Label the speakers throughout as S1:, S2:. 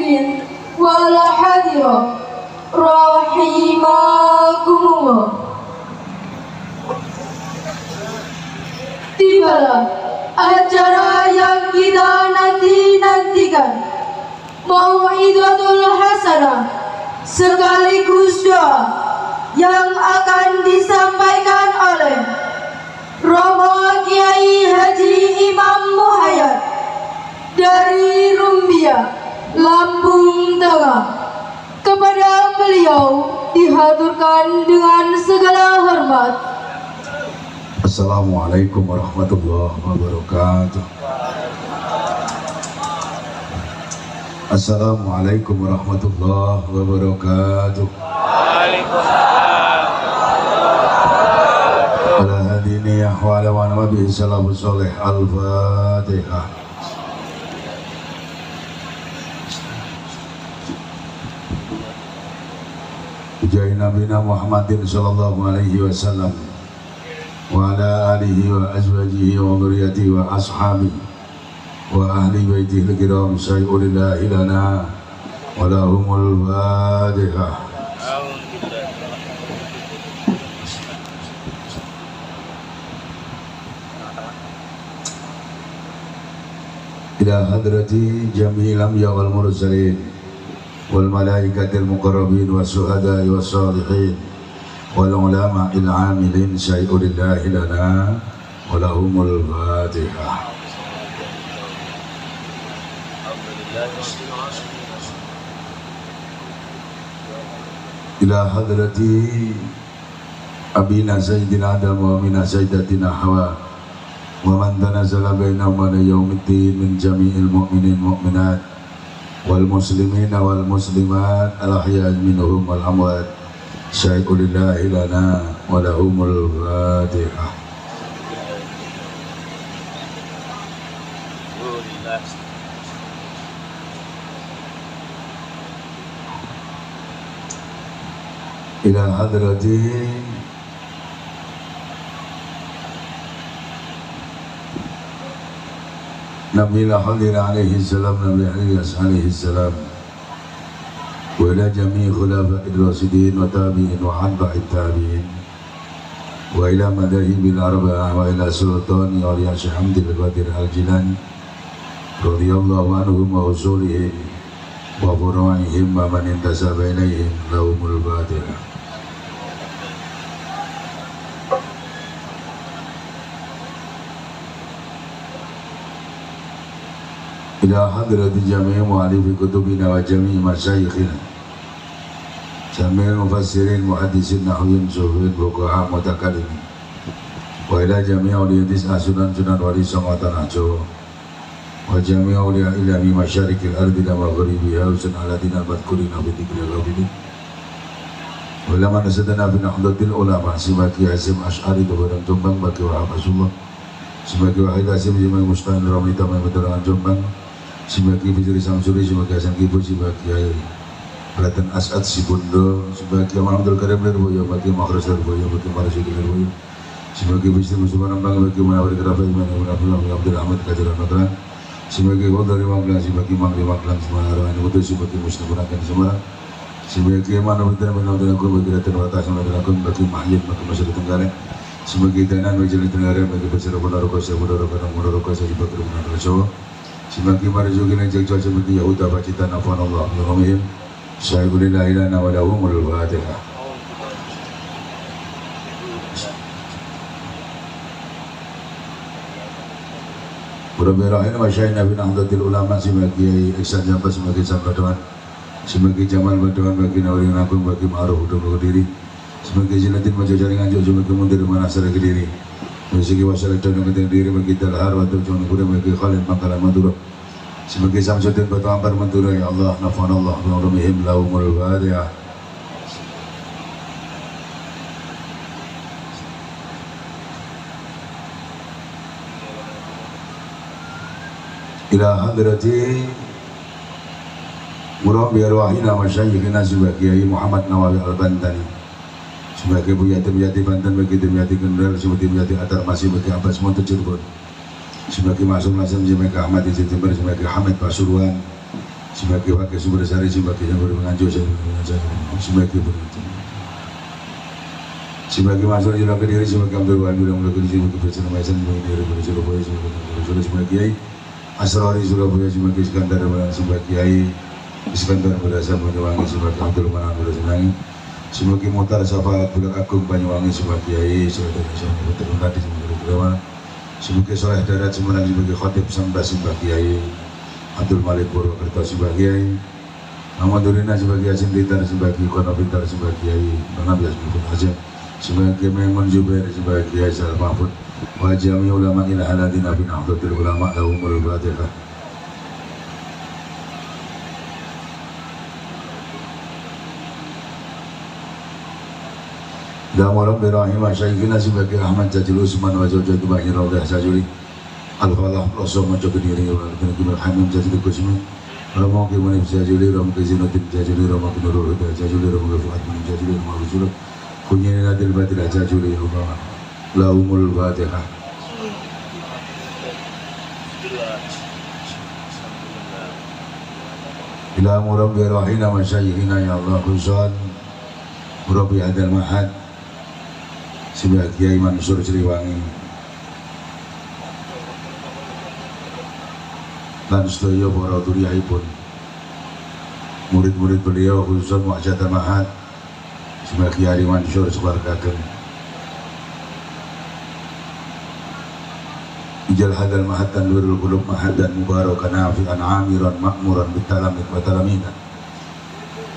S1: muslimin wal hadirat rahimakumullah. Tibalah acara yang kita nanti-nantikan, Mau'izatul Hasanah sekaligus doa yang akan disampaikan oleh Romo Kiai Haji Imam Muhayyad dari Rumbia, Lampung Tengah. Kepada beliau dihaturkan dengan segala hormat.
S2: Assalamualaikum warahmatullahi wabarakatuh. Assalamualaikum warahmatullahi wabarakatuh. Waalaikumsalam. Ala hadini wa ala wa nabi salamu soleh al-fatihah. Ujai Nabi Muhammadin sallallahu alaihi wasallam wa ala alihi wa azwajihi wa dhurriyyatihi wa ashabihi wa ahli baitihi al-kiram sayyidina lana wa lahumul fatihah. Ila hadrati jami'il anbiya wal mursalin wal malaikatil muqarrabin was syuhada'i was salihin wal ulama'il 'amilin sayyidina lana wa lahumul fatihah. Ila hadrati abina sayyidina Adam wa mina sayyidatina Hawa wa man tanazala bainahum ala yaumiddin min jami'il mu'minin mu'minat wal muslimin wal muslimat al ahya'i minhum wal amwat syai'ulillahi lana wa lahumul fatihah. Ila hadrati Nabi Hadir alaihi salam, Nabi Ilyas alaihi salam, wa ila jami'i khulafa'ir rasyidin wa tabi'in wa atba'it tabi'in wa ila madahibil arba'ah wa ila sultani awliya Syekh Hamdi al-Qadir al-Jilani radhiyallahu anhum wa usulihim wa furu'ihim wa man intasaba ilaihim lahumul fatihah. Ila hadrati jami'i mu'alifi kutubina wa jami'i masyayikhina jami'il mufassirin muhaddisin nahwin sufiin fuqaha mutakalimin wa ila jami'i awliyatis asunan sunan wali songo tanah Jawa wa jami'i awliya ilami masyarikil ardi dan maghribiha usun aladina al-madkurina bidikri al-ghabidin wa ila manasadana bin ahdatil ulama simaki Hasim Ash'ari Tubaran Jombang baki wahab Rasulullah simaki wahid Hasim jimai mustahil ramli tamai beterangan Jombang simaki Fijri Samsuri simaki Hasan Kibu simaki Raden As'ad Sibundo simaki Aman Abdul Karim Lirboyo baki Makhrus Lirboyo baki Marasuki Lirboyo simaki Bisri Musuman Ambang baki Munawari Kerafai simaki Munafil Abdul Ahmad Kajiran Notran simaki Qadari Manglang simaki Mangli Manglang Semarang Arwani Mutu simaki Muslim Bunakan Semarang simaki Manu Bintana Minawdana Kun baki Raden Watas Minawdana Kun baki Mahyin baki Masyarakat Tenggara simaki Tenan Wajali Tenggara baki Pesara Ponorogo Sabudoro Kadang Ponorogo Sabudoro Kadang Jawa simaki Marzuki Najak Jawa simaki Yahuda Pacitan Afwan Allah Yuromihim Syai'ulillahi lana wa lahumul fatihah. Berabirahin wa syai'na bin ahdatil ulama simaki Iksan Jampas simaki Iksan Baduan simaki Jamal Baduan bagi Nawari Nakung bagi Ma'ruf Udung Kediri simaki Zilatin Majajari Nganjuk simaki Mundir Manasara Kediri simaki Wasalat Dana Kediri bagi Dalhar wa Tujuan Kuda bagi Khalid Mangkalan Madura simaki Samsudin Batu Ampar Madura ya Allah nafan Allah bi'urumihim lahumul fatihah. Ila hadrati murabbi arwahina wa syayikhina sebagai Kiai Muhammad Nawawi Al-Bantani sebagai Buyati Banten bagi Dimyati Kendal sebagai Dimyati Atar masih bagi Abbas Monte Cirebon sebagai Masuk Nasem sebagai Ahmad Izin Timber sebagai Hamid Pasuruan sebagai wakil sumber sari sebagai yang berpengaruh sebagai beritu sebagai masuk jalan kediri sebagai ambil wali yang mulai kediri sebagai presiden maisan sebagai dari Surabaya sebagai kiai Asrori Surabaya sebagai Iskandar Malang sebagai kiai Iskandar Berdasar Banyuwangi sebagai Abdul Manan Berdasar sebagai Mutar Safaat Budak Agung Banyuwangi sebagai kiai Saudara Nasional Betul Tadi sebagai Dewan sebagai Soleh Darat Semarang sebagai Khatib Sambas sebagai kiai Abdul Malik Purwokerto sebagai kiai Muhammad Durina sebagai Asim Blitar sebagai Kono Blitar sebagai kiai Nabi Asmul Azam sebagai Maimun Zubair sebagai kiai Sal Mahfud wa jami ulama ila haladina bin Nahdlatul Ulama lahumul Fatihah. Dalam berahim Syekhina sebagai Ahmad Jajil Usman wa Zawjatu Bahir Raudah Sajuli Al-Falah Rasul Majo Kediri wa Kediri Hamim Jajil Kusmi Romo Kimunib Jajuli Romo Kizinuddin Jajuli Romo Kinurul Huda Jajuli Romo Fuad Munim Jajuli Romo Rasulullah Kunyin Nadil Batilah Jajuli Allah lahumul Fatihah. Ila murabbi rahina masyayikhina ya Allah khususan murabbi hadal mahad sebagai Kiai Mansur Sriwangi dan sedaya para duriyahipun murid-murid beliau khususan Mu'jizat Mahad sebagai Kiai Mansur Subarkaken ijal hadal mahad tanwirul qulub mahadan mubarakan nafi'an amiran makmuran bitalamit wa talamidan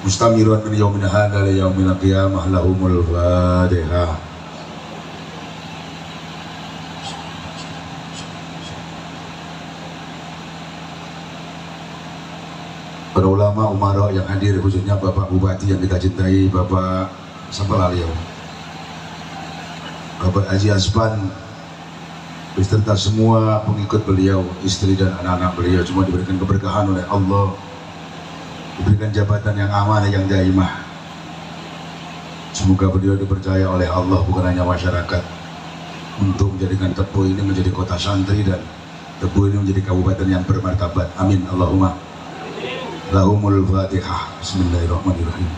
S2: mustamiran min yaumin hadha li yaumil qiyamah lahumul Fatihah. Para ulama umara yang hadir khususnya Bapak Bupati yang kita cintai Bapak Sampalaliau Bapak Haji Aspan beserta semua pengikut beliau, istri dan anak-anak beliau semua diberikan keberkahan oleh Allah, diberikan jabatan yang amanah yang daimah. Semoga beliau dipercaya oleh Allah bukan hanya masyarakat untuk menjadikan Tepu ini menjadi kota santri dan Tepu ini menjadi kabupaten yang bermartabat. Amin Allahumma. Lahumul Fatihah. Bismillahirrahmanirrahim.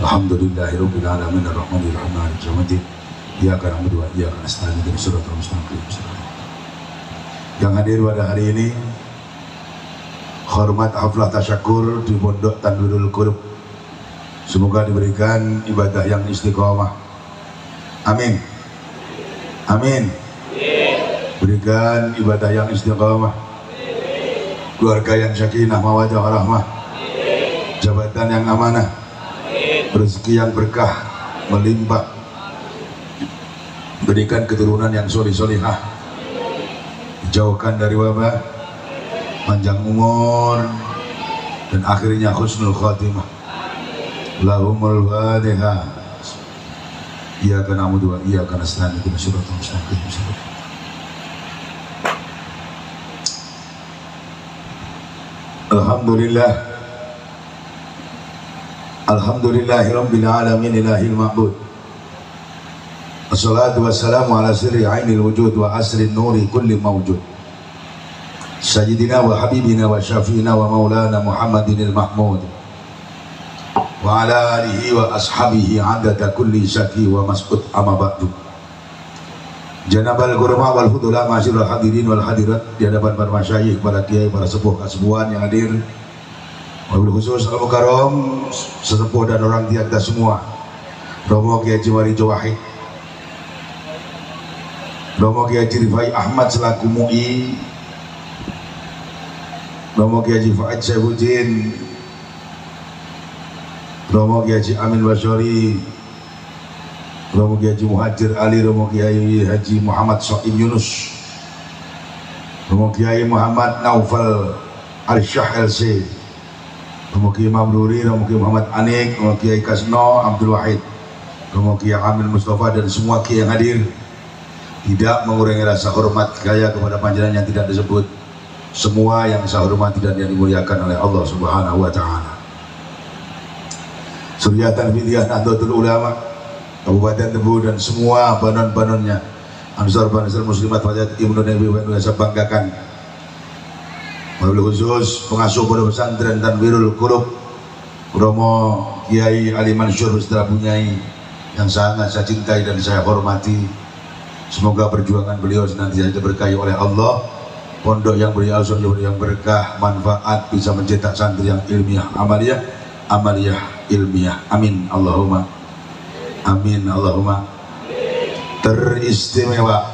S2: Alhamdulillahirabbil alamin arrahmanirrahim maliki yaumiddin. Iyyaka na'budu wa iyyaka nasta'in ihdinas siratal mustaqim. Yang hadir pada hari ini hormat haflah tasyakur di Pondok Tanwirul Qulub, semoga diberikan ibadah yang istiqomah. Amin. Amin. Berikan ibadah yang istiqomah, keluarga yang sakinah mawaddah warahmah, jabatan yang amanah, rezeki yang berkah melimpah, berikan keturunan yang solih-solihah, jauhkan dari wabah, panjang umur, dan akhirnya husnul khatimah. Lahumul Fatihah. Iyyaka na'budu wa iyyaka nasta'in ihdinas siratal mustaqim. Alhamdulillah. Alhamdulillahirabbil alamin ilahil ma'bud. Assalatu wassalamu ala sirri ainil wujud wa asrin nuri kulli mawjud Sayyidina wa habibina wa syafi'ina wa maulana Muhammadinil Mahmud wa ala alihi wa ashabihi adada kulli syaki wa mas'ud amma ba'du. Janabal Qurma wal hudula masyirul hadirin wal hadirat, di hadapan para masyayikh, para kiai, para sepuh kasepuhan yang hadir, wabil khusus al-mukarram sesepuh dan orang tua kita semua, Romo Kiai Haji Warijo Wahid, Romo Kiai Haji Rifai Ahmad selaku MUI, Romo Kiai Haji Fuad Syaifuddin, Romo Kiai Haji Amin Wasyari, Romo Kiai Haji Muhajir Ali, Romo Kiai Haji Muhammad Soim Yunus, Romo Kiai Muhammad Naufal Al-Syah LC, Romo Kiai Mamruri, Romo Kiai Muhammad Anik, Romo Kiai Kasno Abdul Wahid, Romo Kiai Amil Mustafa, dan semua kiai yang hadir. Tidak mengurangi rasa hormat saya kepada panjenengan yang tidak disebut, semua yang saya hormati dan yang dimuliakan oleh Allah Subhanahu wa Ta'ala. Suryatan Fidiyah Nahdlatul Ulama Kabupaten Tebu dan semua banon-banonnya, Ansar Banisar Muslimat Fajat Ibnu Nabi wa saya banggakan. wabil khusus pengasuh pondok pesantren Tanwirul Qulub Romo Kiai Ali Mansur Ustaz Bunyai yang sangat saya cintai dan saya hormati. Semoga perjuangan beliau senantiasa diberkahi oleh Allah. Pondok yang beliau yang berkah, manfaat, bisa mencetak santri yang ilmiah, amaliyah ilmiah. Amin Allahumma. Amin Allahumma. Teristimewa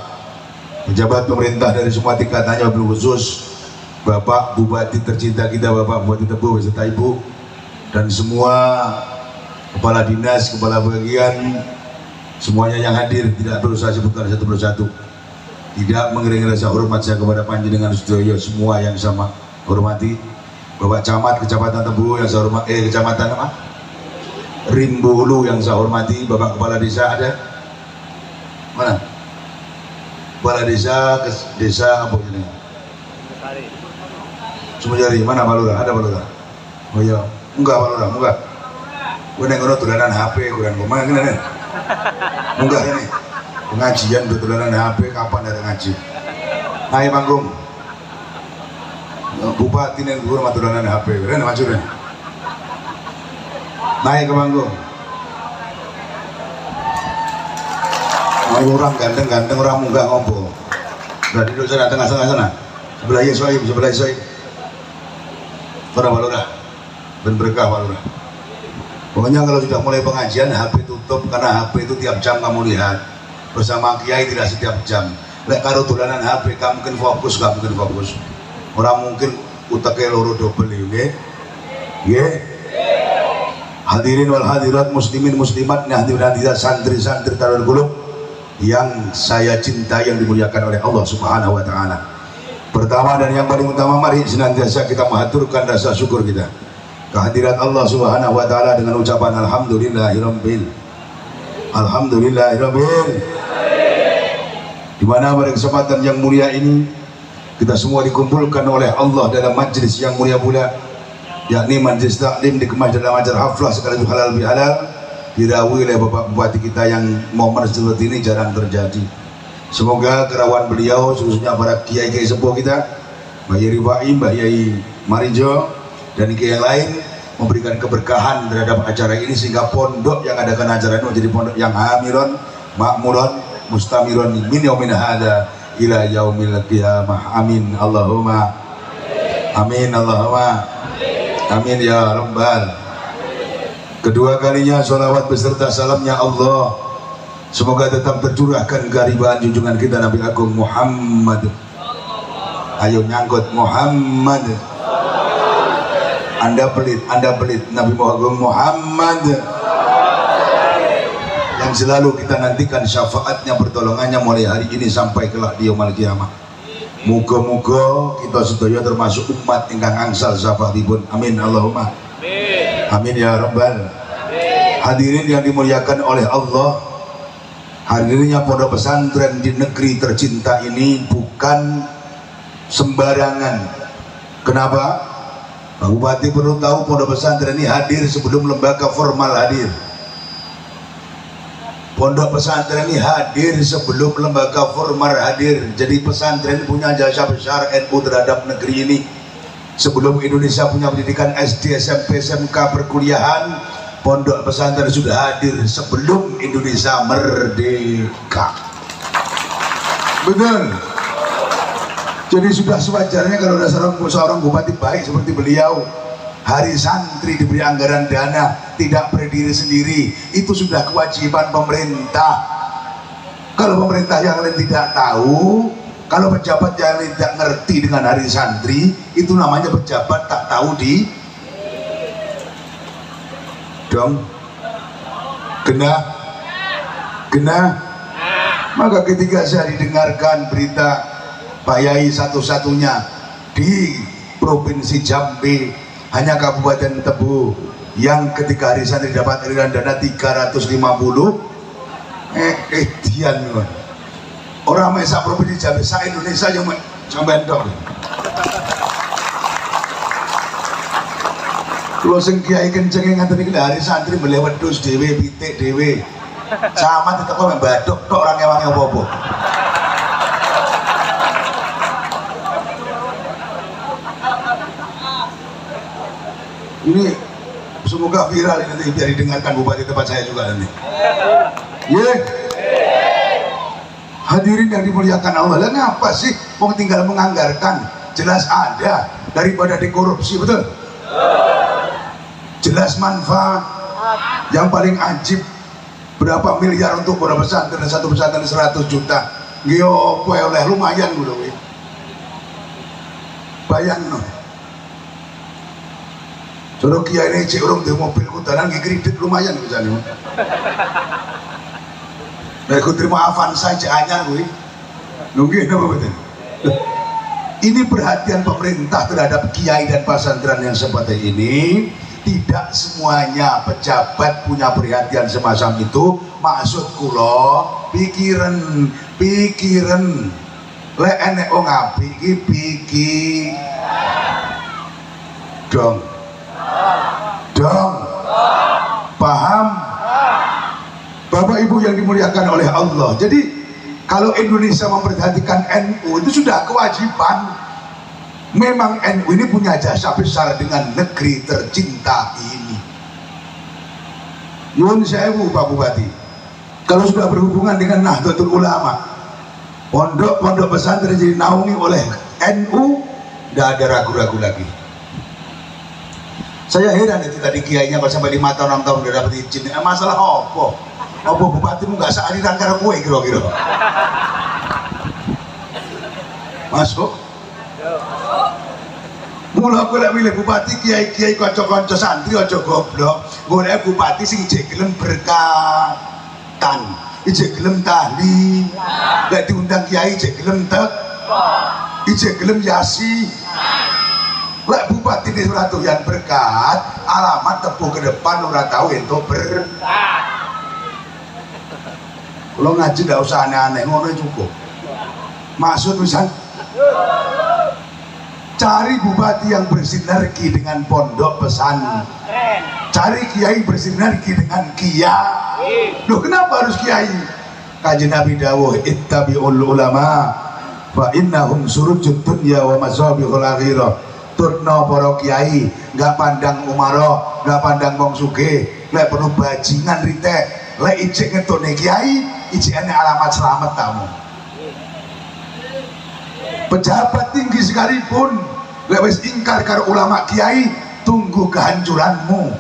S2: pejabat pemerintah dari semua tingkatannya, wabil khusus Bapak Bupati tercinta kita, Bapak Bupati Tebu beserta Ibu, dan semua kepala dinas, kepala bagian, semuanya yang hadir. Tidak perlu saya sebutkan satu persatu. Tidak mengiringi rasa hormat saya kepada Panjenengan Sedaya semua yang sama hormati. Bapak Camat Kecamatan Tebu yang saya hormati, Kecamatan apa? Rimbu Hulu yang saya hormati. Bapak Kepala Desa ada? Mana? Kepala Desa, Desa apa ini? Sumajari. Mana Pak Lurah? Ada Pak Lurah? Oh iya, enggak Pak Lurah, enggak. Gue nengok tulanan HP, kurang kemana ini? Enggak ini. Pengajian betulanan HP, kapan ada ngaji? Naik panggung. Bupati nih guru matulanan HP, keren macamnya. Naik ke panggung. Orang ganteng-ganteng, orang munggah ngopo. Udah duduk sana, tengah-tengah sana. Sebelah Yesoim, sebelah Yesoim. Para walurah, ben berkah walurah. Pokoknya kalau sudah mulai pengajian, HP tutup, karena HP itu tiap jam kamu lihat. Bersama Kiai tidak setiap jam. Lek karo tulanan HP kamu mungkin fokus, gak mungkin fokus. Orang mungkin utaknya loro double ya. Nggih. Hadirin wal hadirat, muslimin muslimat, hadirin hadirat, santri-santri Darul Qulub yang saya cintai, yang dimuliakan oleh Allah Subhanahu wa taala. Pertama dan yang paling utama, mari senantiasa kita mengaturkan rasa syukur kita kehadirat Allah Subhanahu wa taala dengan ucapan alhamdulillahirabbil di mana pada kesempatan yang mulia ini kita semua dikumpulkan oleh Allah dalam majlis yang mulia pula, yakni majlis taklim dikemas dalam acara haflah sekaligus halal bihalal, dirawi oleh Bapak Bupati kita yang momen seperti ini jarang terjadi. Semoga kerawan beliau, khususnya para kiai-kiai sepuh kita, Mbak Yai Rifai, Mbak Yai Marijo, dan kiai yang lain, memberikan keberkahan terhadap acara ini sehingga pondok yang adakan acara ini menjadi pondok yang hamiron, makmuron, mustamiron min yaumin hada ila yaumil qiyamah. Amin Allahumma. Amin Allahumma. Amin ya rabbal. Kedua kalinya sholawat beserta salamnya Allah semoga tetap tercurahkan kehariban junjungan kita Nabi Agung Muhammad. Ayo nyangkut Muhammad. Anda pelit Nabi Muhammad yang selalu kita nantikan syafaatnya, pertolongannya mulai hari ini sampai kelak di yaumul qiyamah. Muga-muga kita sedaya termasuk umat ingkang angsal syafaatipun. Amin Allahumma. Amin ya rabbal. Hadirin yang dimuliakan oleh Allah, hadirnya pondok pesantren di negeri tercinta ini bukan sembarangan. Kenapa? Pak Bupati perlu tahu pondok pesantren ini hadir sebelum lembaga formal hadir. Pondok pesantren ini hadir sebelum lembaga formal hadir. Jadi pesantren punya jasa besar NU terhadap negeri ini. Sebelum Indonesia punya pendidikan SD, SMP, SMK, perkuliahan, pondok pesantren sudah hadir sebelum Indonesia merdeka. Benar. Jadi sudah sewajarnya kalau ada seorang bupati baik seperti beliau, hari santri diberi anggaran dana, tidak berdiri sendiri, itu sudah kewajiban pemerintah. Kalau pemerintah yang lain tidak tahu, kalau pejabat yang lain tidak ngerti dengan hari santri, itu namanya pejabat tak tahu di dong. Genah. Maka ketika saya didengarkan berita Pak Yai satu-satunya di Provinsi Jambi, hanya Kabupaten Tebu yang ketika hari santri dapat aliran dana 350, dian orang mesa Provinsi Jambi sa Indonesia yang sampai dok. Kalau sing kiai kenceng ngaten iki hari santri melewat dus dhewe, pitik dhewe. Camat tetep kok mbadok tok orang ewangi apa-apa. Ini semoga viral ini nanti biar didengarkan bupati tempat saya juga nanti. Yeah. Hadirin yang dimuliakan Allah, lah ngapa sih mau tinggal menganggarkan? Jelas ada daripada dikorupsi, betul? Jelas manfaat. Yang paling ajib berapa miliar untuk beberapa pesantren, satu pesantren 100 juta. Yo, oleh lumayan gue loh. Bayang no. Suruh kiai ini cek orang di mobil kutanan kredit lumayan misalnya. Nah, aku terima Avanza hanya gue. Nungguin apa betul? Ini perhatian pemerintah terhadap kiai dan pesantren yang seperti ini. Tidak semuanya pejabat punya perhatian semacam itu. Maksud kulo pikiran lek enek wong apik iki pikir dong paham Bapak Ibu yang dimuliakan oleh Allah. Jadi kalau Indonesia memperhatikan NU itu sudah kewajiban. Memang NU ini punya jasa besar dengan negeri tercinta ini. Nyuwun sewu Pak Bupati, kalau sudah berhubungan dengan Nahdlatul Ulama, pondok pesantren jadi naungi oleh NU, tidak ada ragu-ragu lagi. Saya heran itu tadi kiainya kalau sampai 5 tahun 6 tahun udah dapat izin. Masalah apa? Apa bupatimu nggak sealiran karo kowe kira-kira? Masuk. Mula aku lek milih bupati kiai-kiai kanca-kanca santri aja goblok. Golek bupati sing jek gelem berkatan, ijek gelem tahli. Lek diundang kiai jek gelem tek, ijek gelem yasi. Lek bupati di Suratuyan berkat, alamat tepu ke depan ora tahu entuk berkat. Kalau ngaji ndak usah aneh-aneh, ngono cukup. Maksud misal cari bupati yang bersinergi dengan pondok pesantren, cari kiai bersinergi dengan kiai. Loh kenapa harus kiai? Kajian Nabi dawuh ittabi'ul ulama fa innahum surujud dunya wa masabihul akhirah. Turno para kiai, nggak pandang umaro, nggak pandang wong sugih, lek perlu bajingan ritek, lek ijek ngetone kiai, ijekane alamat selamat kamu. Pejabat tinggi sekalipun lek wis ingkar karo ulama kiai, tunggu kehancuranmu.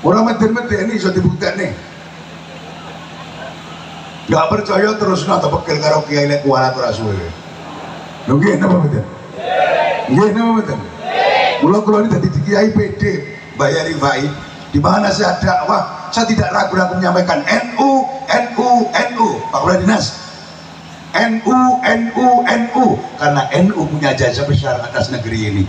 S2: Orang meden-meden ini iso dibuktekne. Nggak percaya terus nata pegel karo kiai lek kualat ora suwe. Lho nggih napa mboten? Nggih napa mboten? Kula ini dadi kiai PD bayari faid. Di mana saya dakwah, saya tidak ragu-ragu menyampaikan NU. Pak Kepala Dinas, NU, karena NU punya jasa besar atas negeri ini.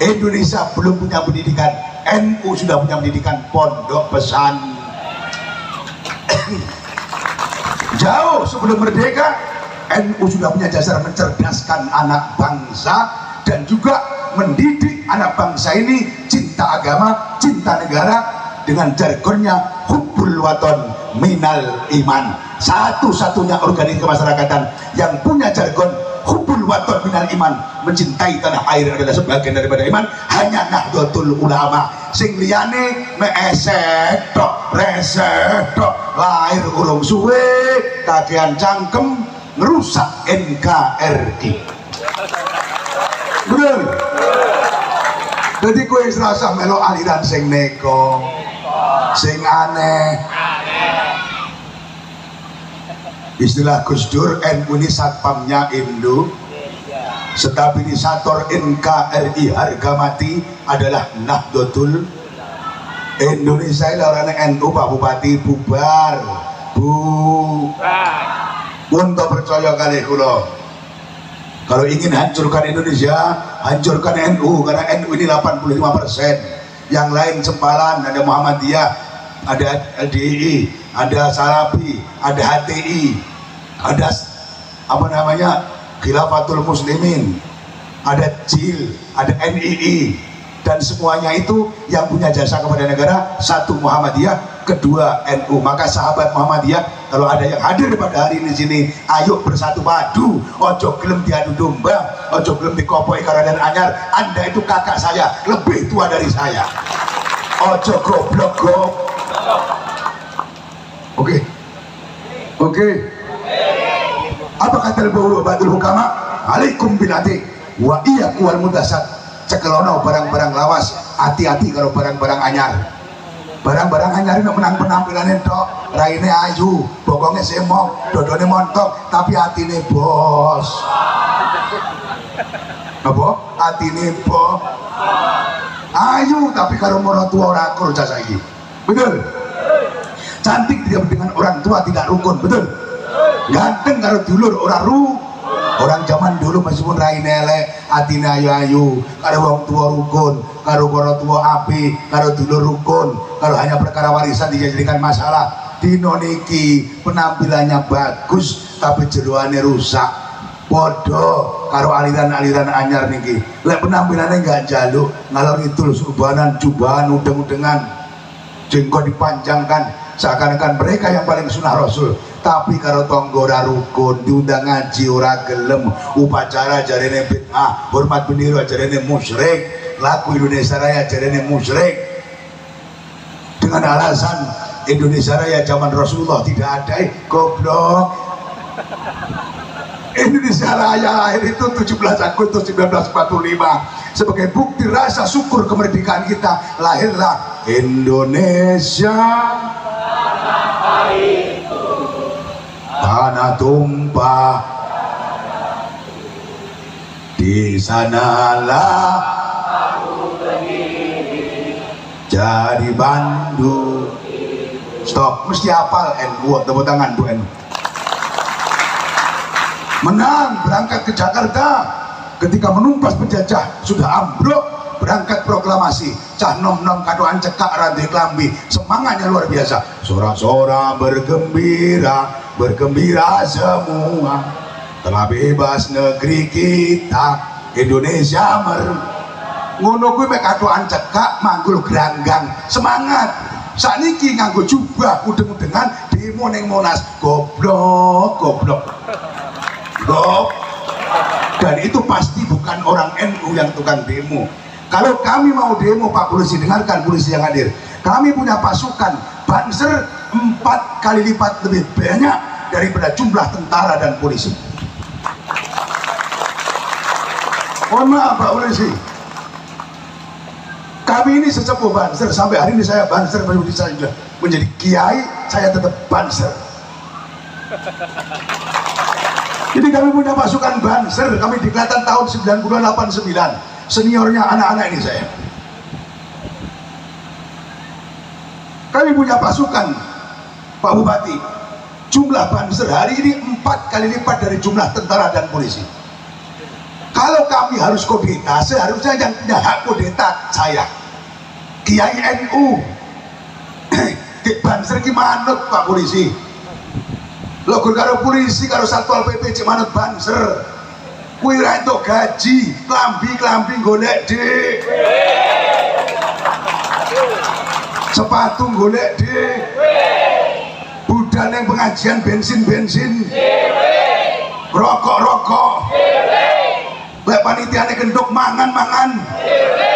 S2: Indonesia belum punya pendidikan, NU sudah punya pendidikan pondok pesantren. Jauh sebelum merdeka, NU sudah punya jasa mencerdaskan anak bangsa dan juga mendidik anak bangsa ini cinta agama, cinta negara dengan jargonnya hubbul waton minal iman. Satu-satunya organisasi kemasyarakatan yang punya jargon hubbul waton minal iman, mencintai tanah air adalah sebagian daripada iman, hanya Nahdlatul Ulama. Sing liyane meesek tok, resek tok, lahir urung suwe, kakean cangkem ngerusak NKRI. Bener? Jadi kue serasa melo aliran sing neko, sing aneh. Istilah Gus Dur, NU ini satpamnya Indo, stabilisator NKRI harga mati adalah Nahdlatul Indonesia. Orang NU Pak Bupati bubar, untuk percaya kali kula. Kalau ingin hancurkan Indonesia, hancurkan NU, karena NU ini 85%. Yang lain sempalan, ada Muhammadiyah, ada LDI, ada Salafi, ada HTI, ada apa namanya Khilafatul Muslimin, ada JIL, ada NII, dan semuanya itu yang punya jasa kepada negara. Satu Muhammadiyah,
S3: kedua NU. Maka sahabat Muhammadiyah, kalau ada yang hadir pada hari ini sini, ayo bersatu padu, ojo gelem diadu domba, ojo gelem dikopoi karadan anyar. Anda itu kakak saya, lebih tua dari saya. Ojo goblok goblok. Oke. Apa kata Batul Hukama? Alaikum binati wa iyyakum wal mudasat. Cekelono barang-barang lawas, hati-hati kalau barang-barang anyar. Barang-barang anyar ini menang penampilan itu, raine ayu, bokongnya semong, dodone montok, tapi hatine bos. Apa? Hatine bos. Ayu tapi kalau orang tua ora akur jasa iki. Betul? Cantik tidak dengan orang tua tidak rukun, betul? Ganteng karo dulur ora ru. Orang zaman dulu meskipun raine elek, atine ayu-ayu, karo wong tua rukun, karo orang tua api, karo dulur rukun. Kalau hanya perkara warisan dijadikan masalah, dino niki penampilannya bagus tapi jeroane rusak. Podo karo aliran-aliran anyar niki. Lek penampilannya enggak jaluk, ngalor ngidul surbanan, jubahan, udeng-udengan, jenggot dipanjangkan, seakan-akan mereka yang paling sunah Rasul. Tapi karo tonggo ora rukun, diundang ngaji ora gelem, upacara jarene bid'ah, hormat bendera jarene musyrik, lagu Indonesia Raya jarene musyrik. Dengan alasan Indonesia Raya zaman Rasulullah tidak ada, goblok. Indonesia Raya lahir itu 17 Agustus 1945 sebagai bukti rasa syukur kemerdekaan kita. Lahirlah Indonesia, tanah tumpah, di sanalah jadi Bandung. Stop, mesti hafal NU, tepuk tangan Bu NU. Menang berangkat ke Jakarta, ketika menumpas penjajah sudah ambruk, berangkat proklamasi, cah nom-nom kadoan cekak rantai klambi, semangatnya luar biasa. Sorak-sorak bergembira, bergembira semua, telah bebas negeri kita Indonesia ngono kuwi mek kadoan cekak manggul geranggang, semangat. Sakniki nganggo jubah udeng-udengan demo ning Monas, goblok. Dan itu pasti bukan orang NU yang tukang demo. Kalau kami mau demo, Pak Polisi, dengarkan polisi yang hadir, kami punya pasukan Banser 4 kali lipat lebih banyak daripada jumlah tentara dan polisi. Mohon maaf Pak Polisi, kami ini sesepuh Banser, sampai hari ini saya Banser menjadi kiai, saya tetap Banser. Jadi kami punya pasukan Banser, kami diklat tahun 1989, seniornya anak-anak ini saya. Kami punya pasukan, Pak Bupati, jumlah Banser hari ini 4 kali lipat dari jumlah tentara dan polisi. Kalau kami harus kudeta, seharusnya yang punya hak kudeta saya, Kiai NU. Di Banser gimana Pak Polisi? Logur karo polisi karo satpol PP cek manut Banser, kuwi ra entuk gaji, klambi golek dik, sepatu golek dik, budal yang pengajian bensin rokok lek panitiane genduk mangan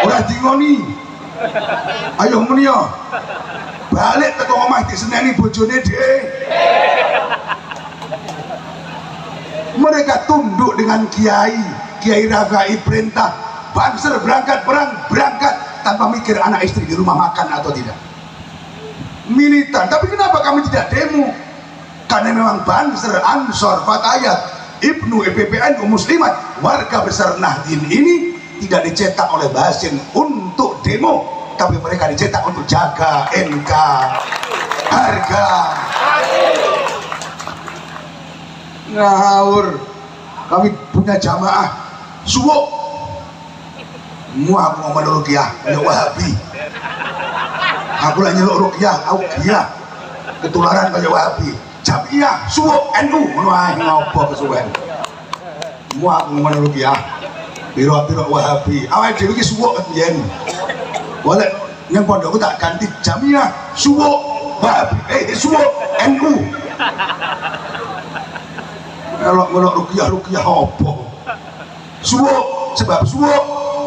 S3: ora dingoni. Ayo muni yo balik teko omah diseneni bojone dik. Mereka tunduk dengan Kiai Rafai perintah Banser berangkat perang, berangkat tanpa mikir anak istri di rumah makan atau tidak. Militan, tapi kenapa kami tidak demo? Karena memang Banser, Ansor, Fatayat, Ibnu, EPPNU, Muslimat, warga besar Nahdien ini tidak dicetak oleh Basin untuk demo, tapi mereka dicetak untuk jaga NK, harga. Ngawur, kami punya jamaah suwuk. Aku mau ruqyah, ya Wahabi. Aku lah nyeluk ruqyah, aku gila. Ketularan kayak Wahabi. Jamiah, suwuk, NU, menuai ngopo kesuwen. Aku mau ruqyah, piro-piro Wahabi. Awal dewi ki suwuk kebiyen. Boleh, yang pondokku tak ganti jamiah, suwuk. suwo NU. Melok rukiah apa? Suwo, sebab suwo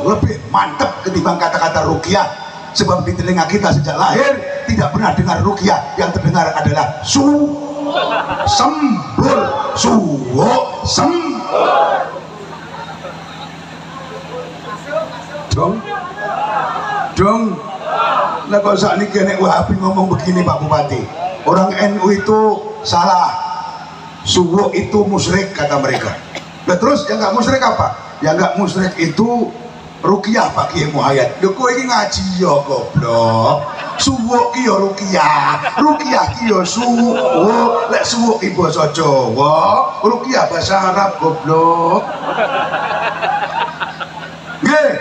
S3: lebih mantap ketimbang kata-kata rukiah. Sebab di telinga kita sejak lahir tidak pernah dengar rukiah, yang terdengar adalah sembur, suwo sembur. Dong. Lah kok saat ini kene Wahabi ngomong begini Pak Bupati, orang NU itu salah. Suwo itu musyrik kata mereka. Nah, terus yang nggak musyrik apa? Yang nggak musyrik itu rukiah Pak Kiai Muhayyad. Lho kowe iki ngaji ya goblok. Suwo ki ya rukiah ki ya suwo. Lek suwo ki basa Jawa, rukiah bahasa Arab goblok. Nggih.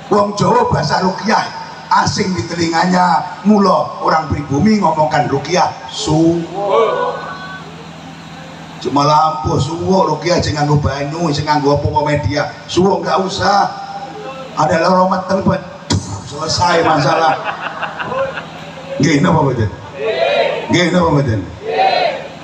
S3: Wong Jawa bahasa rukiah asing di telinganya, mula orang pribumi ngomongkan rukiah suwo. Cuma lampu suwo rukiah sing nganggo banyu, sing nganggo apa media. Suwo enggak usah. Ada loromat tempat selesai masalah. Nggih napa mboten? Nggih napa mboten?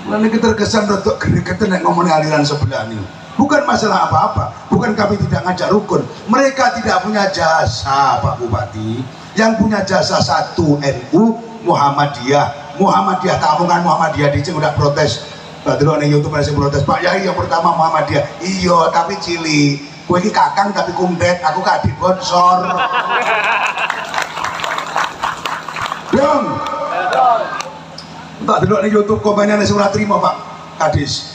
S3: Lan iki terkesan rodok gregetan nek ngomong aliran sebelah niku. Bukan masalah apa-apa, bukan kami tidak ngajak rukun. Mereka tidak punya jasa Pak Bupati. Yang punya jasa satu NU Muhammadiyah. Muhammadiyah tabungan Muhammadiyah diceng udah protes. Padahal nih YouTube masih protes, Pak Yai yang pertama Muhammadiyah. Iya, tapi cili. Kue ini kakang tapi kumdet, aku kadik bonsor. Dong. Tak dulu nih YouTube komennya nih surat terima Pak Kadis.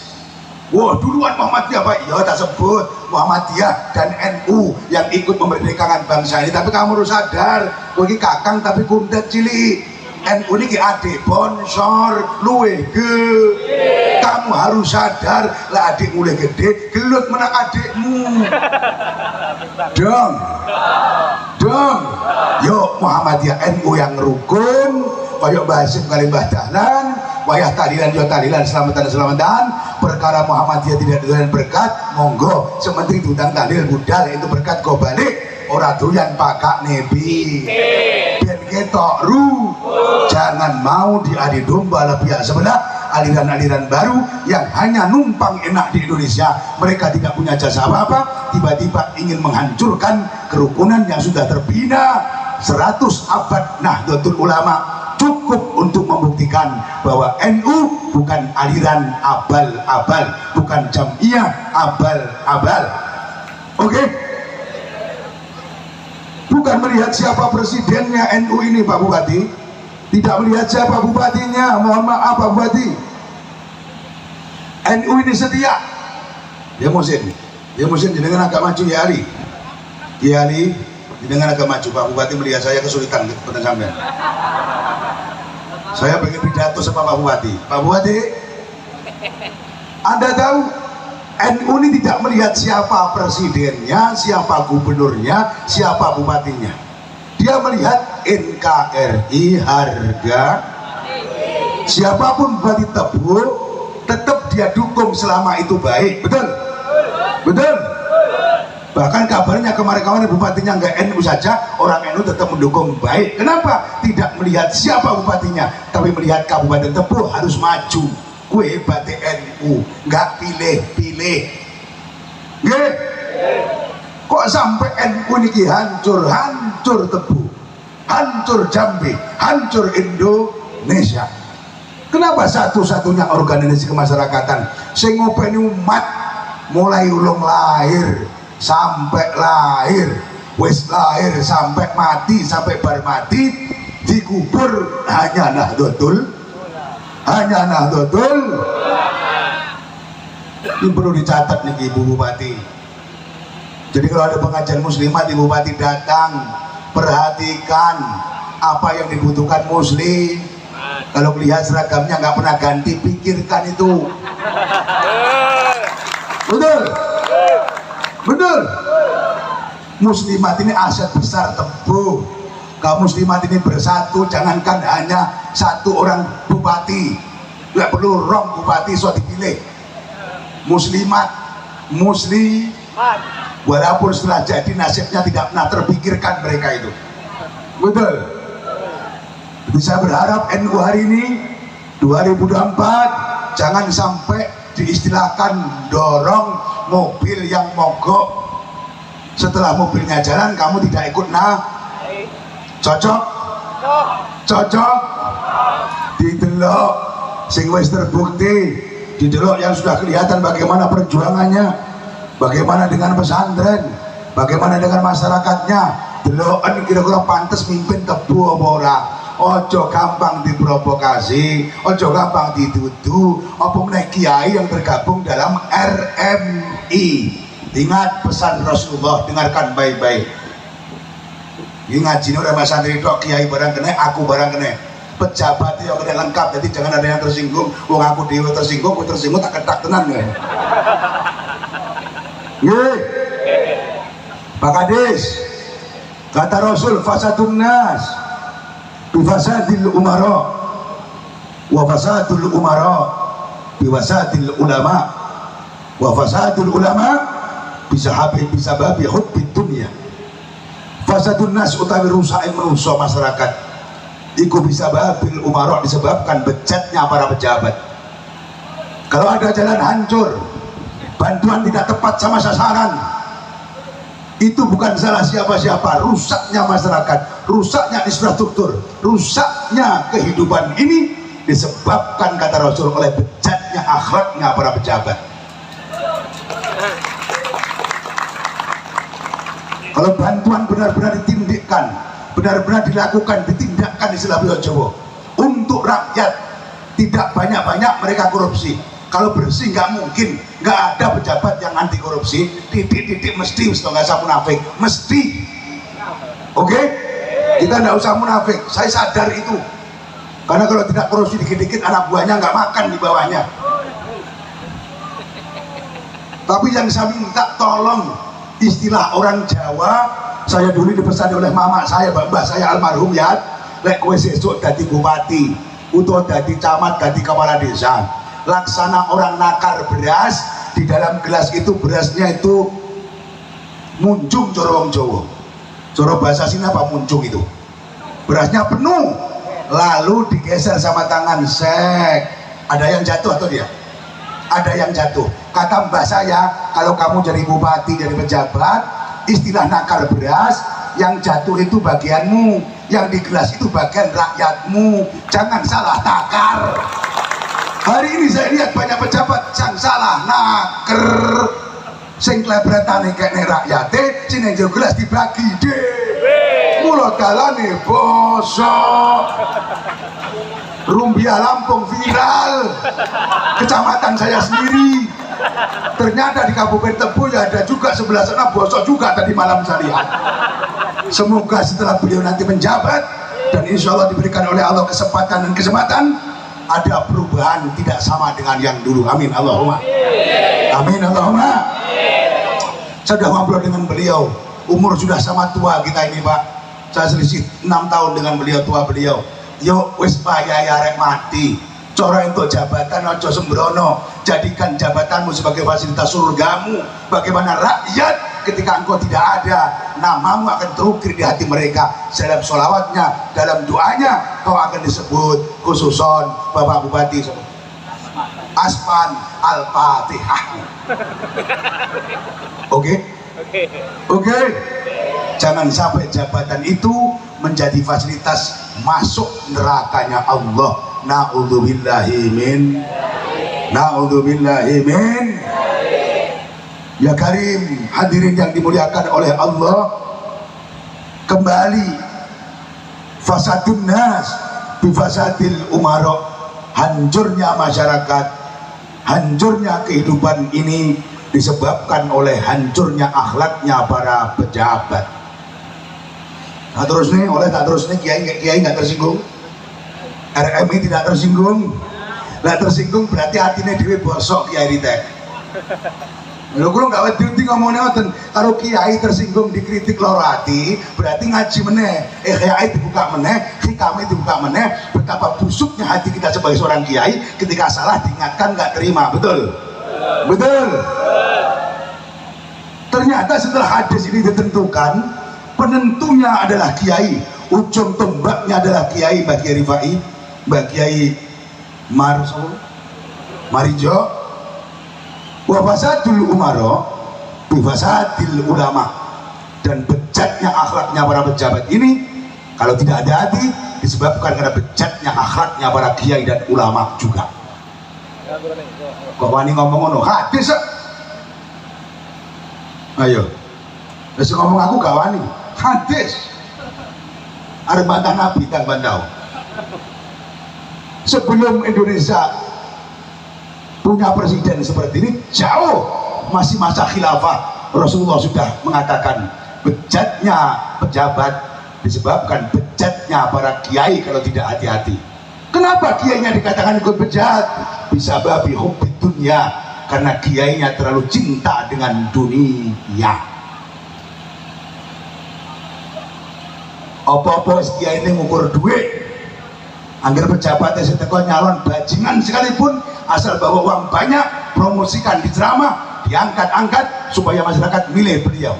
S3: Wah duluan Muhammadiyah Pak. Iya tak sebut Muhammadiyah dan NU yang ikut memerdekakan bangsa ini. Tapi kamu harus sadar, kue ini kakang tapi kumdet cili. NU ini adik bonsor luwe ge. Kamu harus sadar lah adik mulai gede gelut menak adikmu. Dong yuk Muhammadiyah NU yang rukun koyok Basim kali Mbah Dahlan wayah tadilan yo tadilan selamatan perkara Muhammadiyah tidak dengan berkat monggo sementri diundang tahlil budal itu berkat go balik ora doyan pakak nebi ben ketok ru jangan mau diadu domba lah pihak sebelah aliran-aliran baru yang hanya numpang enak di Indonesia. Mereka tidak punya jasa apa-apa, tiba-tiba ingin menghancurkan kerukunan yang sudah terbina 100 abad Nahdlatul Ulama. Cukup untuk membuktikan bahwa NU bukan aliran abal-abal, bukan jamiah abal-abal. Oke? Bukan melihat siapa presidennya NU ini Pak Bupati, tidak melihat siapa bupatinya, mohon maaf Pak Bupati. NU ini setia. Dia musim dengan agak maju ya Ali. Ya Ali, dengan agak maju Pak Bupati melihat saya kesulitan ketemu sampean. Saya pengen pidato sama Pak Bupati. Pak Bupati, Anda tahu NU ini tidak melihat siapa presidennya, siapa gubernurnya, siapa bupatinya. Dia melihat NKRI harga siapapun Bupati Tebu tetap dia dukung selama itu baik. Betul bahkan kabarnya kemarin-kemarin bupatinya nggak NU saja, orang NU tetap mendukung baik. Kenapa? Tidak melihat siapa bupatinya tapi melihat Kabupaten Tebu harus maju. Kue bate NU nggak pilih-pilih. Nggih. Kok sampai NU ini hancur Tebu, hancur Jambi, hancur Indonesia. Kenapa satu-satunya organisasi kemasyarakatan sing ngopeni umat mulai ulung lahir sampai lahir, wis lahir sampai mati, sampai bar mati dikubur hanya Nahdlatul. Ini perlu dicatat nih Ibu Bupati. Jadi kalau ada pengajian muslimat Ibu Bupati datang, perhatikan apa yang dibutuhkan muslim. Kalau melihat seragamnya nggak pernah ganti, pikirkan itu. Betul. Muslimat ini aset besar Tebu. Kaum muslimat ini bersatu, jangankan hanya satu orang bupati, nggak perlu rong bupati so dipilih. Muslimat, walaupun setelah jadi nasibnya tidak pernah terpikirkan mereka itu. Betul. Jadi saya berharap NU hari ini 2024 jangan sampai diistilahkan dorong mobil yang mogok. Setelah mobilnya jalan kamu tidak ikut cocok didelok sing wis terbukti, didelok yang sudah kelihatan bagaimana perjuangannya, bagaimana dengan pesantren, bagaimana dengan masyarakatnya, deloken kira-kira pantes mimpin tebu apa ora. Ojo gampang diprovokasi, ojo gampang dituduh apa meneh kiai yang tergabung dalam RMI. Ingat pesan Rasulullah, dengarkan baik-baik. Ini ngaji ini udah santri tok, kiai barang kena, aku barang kena, pejabat yang kena lengkap, jadi jangan ada yang tersinggung. Wong aku dewe tersinggung, aku tersinggung tak ketak tenan ya. Nggih. Pak Kadis, kata Rasul fasadun nas bifasadil umara wa fasadul umara biwasadil ulama wa fasadul ulama bisababi hubbid dunya. Fasadun nas utawi rusakin manusia masyarakat iku bisababil umara, disebabkan bejatnya para pejabat. Kalau ada jalan hancur, bantuan tidak tepat sama sasaran, itu bukan salah siapa-siapa. Rusaknya masyarakat, rusaknya infrastruktur, rusaknya kehidupan ini disebabkan, kata Rasul, oleh bejatnya akhlaknya para pejabat. Kalau bantuan benar-benar ditindikkan, benar-benar dilakukan, ditindakkan di Surabaya Jawa untuk rakyat, tidak banyak-banyak mereka korupsi. Kalau bersih nggak mungkin, nggak ada pejabat yang anti korupsi. Titik-titik mesti, nggak usah munafik, mesti. Oke? Kita nggak usah munafik. Saya sadar itu. Karena kalau tidak korupsi dikit-dikit, anak buahnya nggak makan di bawahnya. Tapi yang saya minta tolong, istilah orang Jawa, saya dulu dipesan oleh mama saya, mbah saya almarhum ya, lek kowe sesuk dadi bupati, utawa dadi camat, dadi kepala desa, laksana orang nakar beras, di dalam gelas itu berasnya itu muncung, cara wong Jawa. Cara bahasa sini apa muncung itu? Berasnya penuh, lalu digeser sama tangan, sek. Ada yang jatuh atau dia? Ada yang jatuh. Kata mbah saya, kalau kamu jadi bupati, jadi pejabat, istilah nakar beras, yang jatuh itu bagianmu, yang di gelas itu bagian rakyatmu. Jangan salah takar. Hari ini saya lihat banyak pejabat yang salah naker, sing klebretane kene rakyate, sing nang gelas dibagi dhewe. Mula dalane bosok. Rumbia Lampung viral, kecamatan saya sendiri. Ternyata di Kabupaten Tebu ya ada juga sebelah sana bosok juga tadi malam saya lihat. Semoga setelah beliau nanti menjabat dan insya Allah diberikan oleh Allah kesempatan dan kesempatan, ada perubahan tidak sama dengan yang dulu. Amin Allahumma. Amin Allahumma. Saya sudah ngobrol dengan beliau, umur sudah sama tua kita ini Pak. Saya selisih 6 tahun dengan beliau, tua beliau. Yuk wis payah arek mati, cara untuk jabatan ojo sembrono, jadikan jabatanmu sebagai fasilitas surgamu. Bagaimana rakyat ketika engkau tidak ada, namamu akan terukir di hati mereka. Dalam sholawatnya, dalam doanya kau akan disebut khususon Bapak Bupati Aspan Al-Fatihah. Oke? Jangan sampai jabatan itu menjadi fasilitas masuk nerakanya Allah. Na'udzubillahi min. Ya Karim, hadirin yang dimuliakan oleh Allah, kembali fasadun nas bifasadil umara, hancurnya masyarakat, hancurnya kehidupan ini disebabkan oleh hancurnya akhlaknya para pejabat. Nah terus nih, oleh tak terus nih kiai nggak tersinggung, RMI tidak tersinggung. Lah tersinggung berarti hatinya dewe bosok kiai teh. Lho kula nggak wedi ngomongnya ngoten, kalau kiai tersinggung dikritik loro hati, berarti ngaji meneh, kiai dibuka meneh, kami dibuka meneh, betapa busuknya hati kita sebagai seorang kiai ketika salah diingatkan nggak terima. Betul? Betul. Ternyata setelah hadis ini ditentukan, penentunya adalah kiai. ujung tombaknya adalah Kiai Mbak Kiai Rifai, Mbak Kiai Marijo. Wa fasadul umaro bi fasadil ulama, dan bejatnya akhlaknya para pejabat ini kalau tidak ada hati disebabkan karena bejatnya akhlaknya para kiai dan ulama juga. Kok wani ngomong ngono hadis? Ayo, terus ngomong aku gak wani hadis. Arep bantah Nabi dan bantau. Sebelum Indonesia punya presiden seperti ini, jauh masih masa khilafah, Rasulullah sudah mengatakan bejatnya pejabat disebabkan bejatnya para kiai kalau tidak hati-hati. Kenapa kiainya dikatakan ikut bejat? Bisa babi hobi dunia, karena kiainya terlalu cinta dengan dunia. Apa-apa kiai ini ngukur duit, anggar pejabatnya setelah nyalon bajingan sekalipun, asal bawa uang banyak, promosikan di ceramah, diangkat-angkat supaya masyarakat milih beliau.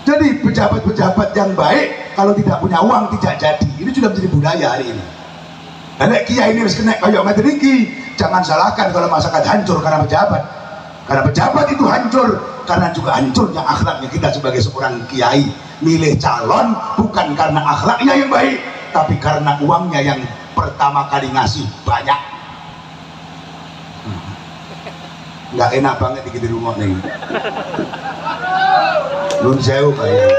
S3: Jadi pejabat-pejabat yang baik kalau tidak punya uang tidak jadi. Ini sudah menjadi budaya hari ini. Dan kiai ini harus kena kayak ngaten iki. Jangan salahkan kalau masyarakat hancur karena pejabat. Karena pejabat itu hancur karena juga hancurnya akhlaknya kita sebagai seorang kiai. Milih calon bukan karena akhlaknya yang baik, tapi karena uangnya yang pertama kali ngasih banyak. Nggak enak banget di rumah nih. Nun sewu kayak.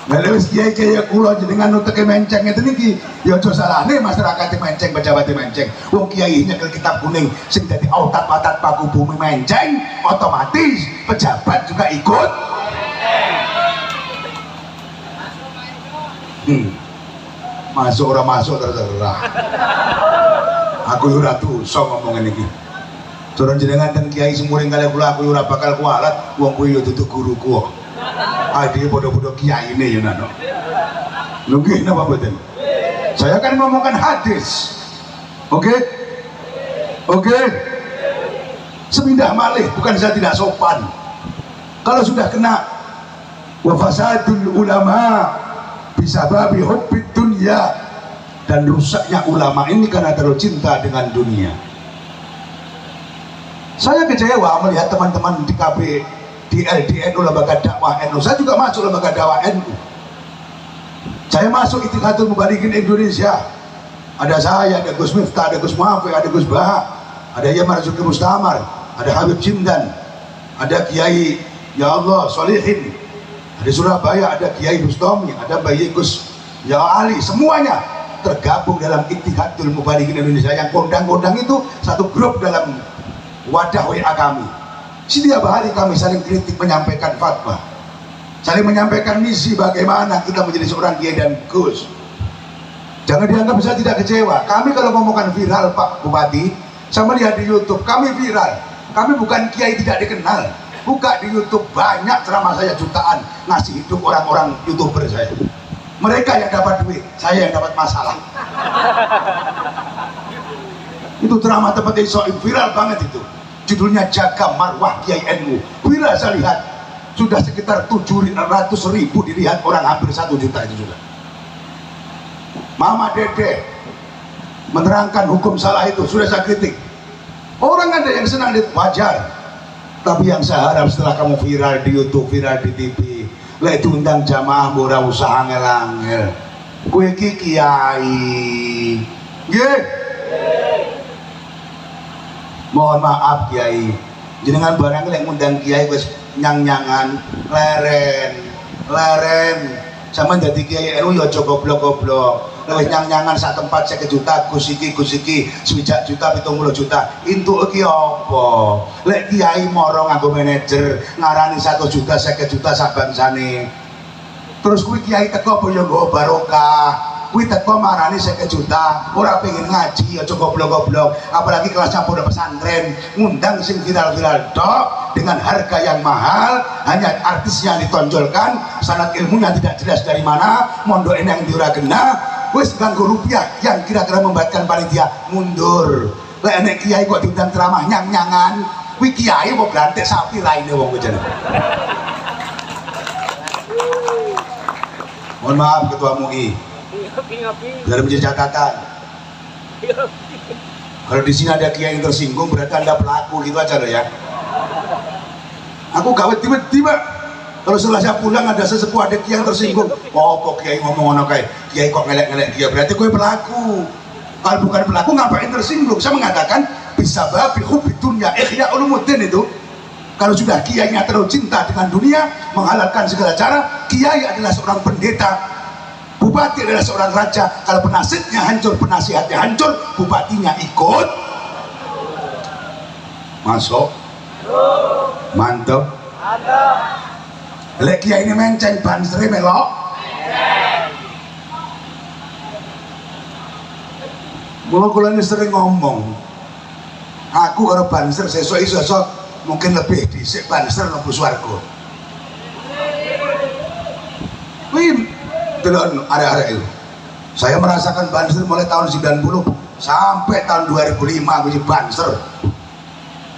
S3: Lalu kiai kula jenengan nuteke menceng ngeten iki ya aja salahne masyarakat menceng, pejabat menceng. Wong kiai nyekel kitab kuning sing dadi autat-atat paku bumi menceng, otomatis pejabat juga ikut. Masuk ora masuk terserah. Aku ora dosa ngomong ngene iki. Turun jenengan dan kiai semuring kali kula aku ora bakal kualat wong kuwi yo dudu guruku. Ade bodoh-bodoh kiai ini ya nano. Lho nggih napa mboten? Saya kan ngomongkan hadis. Oke? Oke? Sepindah malih, bukan saya tidak sopan. Kalau sudah kena wa fasadul ulama bisa babi hubbid dunya, dan rusaknya ulama ini karena terlalu cinta dengan dunia. Saya kecewa melihat teman-teman di KB, di LDNU, lembaga dakwah NU. Saya juga masuk lembaga dakwah NU. Saya masuk Ittihaadul Mubalikin Indonesia. Ada saya, ada Gus Miftah, ada Gus Muafiq, ada Gus Baha, ada Yai Marzuki Mustamar, ada Habib Jindan, ada Kiai Ya Allah Solihin, ada Surabaya, ada Kiai Bustomi, ada Bayi Gus Ya Ali, semuanya tergabung dalam Ittihaadul Mubalikin Indonesia. Yang kondang-kondang itu satu grup dalam wadah WA kami. Setiap hari kami saling kritik, menyampaikan fatwa, saling menyampaikan misi bagaimana kita menjadi seorang kiai dan Gus. Jangan dianggap saya tidak kecewa. Kami kalau ngomongkan viral Pak Bupati, sama lihat di YouTube kami viral. Kami bukan kiai tidak dikenal. Buka di YouTube banyak ceramah saya jutaan, ngasih hidup orang-orang YouTuber saya. Mereka yang dapat duit, saya yang dapat masalah. Itu ceramah tempat iso viral banget itu. Judulnya Jaga Marwah Kiai NU. Viral saya lihat sudah sekitar 700.000 dilihat orang, hampir 1 juta itu sudah. Mama Dede menerangkan hukum salah itu sudah saya kritik. Orang ada yang senang itu wajar, tapi yang saya harap setelah kamu viral di YouTube, viral di TV, lek diundang jamaah ora usah angel-angel. Kowe iki kiai. Nggih. Mohon maaf kiai, jenengan barang lek ngundang kiai wis nyang-nyangan, leren. Sama dadi kiai NU ya aja goblok-goblok. Lek nyang-nyangan sak tempat 50 juta, Gus iki 1 juta 70 juta. Entuk iki apa? Lek kiai moro nganggo manajer ngarani 1 juta 50 juta sak bangsane. Terus kuwi kiai teko apa ya nggo barokah. Kuwi teko marani 50 juta, ora pengen ngaji, aja goblok-goblok. Apalagi kelasnya pondok pesantren, ngundang sing viral-viral tok dengan harga yang mahal, hanya artisnya ditonjolkan, sanad ilmunya tidak jelas dari mana, mondok yang diura kena, wis ganggu rupiah yang kira-kira membuatkan panitia mundur. Lek enek kiai kok diundang ceramah nyang-nyangan, kuwi kiai mau berantek sapi lainnya wong jeneng. Mohon maaf Ketua MUI. Dalam menjadi catatan. Kalau di sini ada kiai yang tersinggung berarti Anda pelaku gitu aja loh ya. Aku gawat tiba-tiba kalau setelah saya pulang ada sesepuh ada kiai yang tersinggung. Oh, kok kiai ngomong ono kayak kiai kok ngelek-ngelek dia berarti gue pelaku. Kalau bukan pelaku ngapain tersinggung? Saya mengatakan bisa babi hubi dunya ihya ulumuddin itu. Kalau sudah kiainya terlalu cinta dengan dunia, menghalalkan segala cara, kiai adalah seorang pendeta, bupati adalah seorang raja. Kalau penasihatnya hancur, penasihatnya hancur, bupatinya ikut. Masuk. Mantap. Lek kiai ini menceng bansere melok. Mula kula ini sering ngomong, aku kalau banser sesuk mungkin lebih dhisik banser mlebu swarga. Wih, delok arek-arek itu. Saya merasakan banser mulai tahun 90 sampai tahun 2005 aku jadi banser.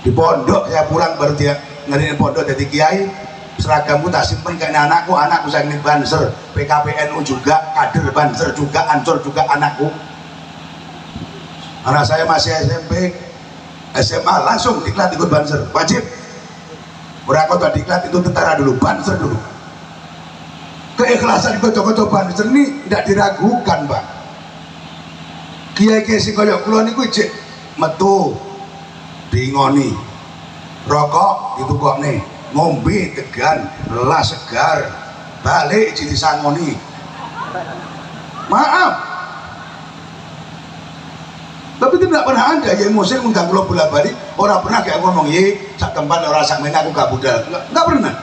S3: Di pondok saya pulang baru dia ngeriin pondok jadi kiai. Seragamku tak simpen kayak anakku saya ini banser. PKPNU juga, kader banser juga, Ansor juga anakku. Anak saya masih SMP, SMA langsung diklat ikut banser, wajib. Orang kota diklat itu tentara dulu, banser dulu. Keikhlasan kocok-kocok banser ini tidak diragukan, Pak. Kiai-kiai sing kaya kula niku ijek metu dingoni. Rokok ditukokne, ngombe tegan, lelas segar, balik jadi sangoni. Maaf. Tapi tidak pernah ada yang muslim undang kula bola-balik, orang pernah kayak ngomong ye sak tempat orang sak mena aku gak budal, nggak pernah.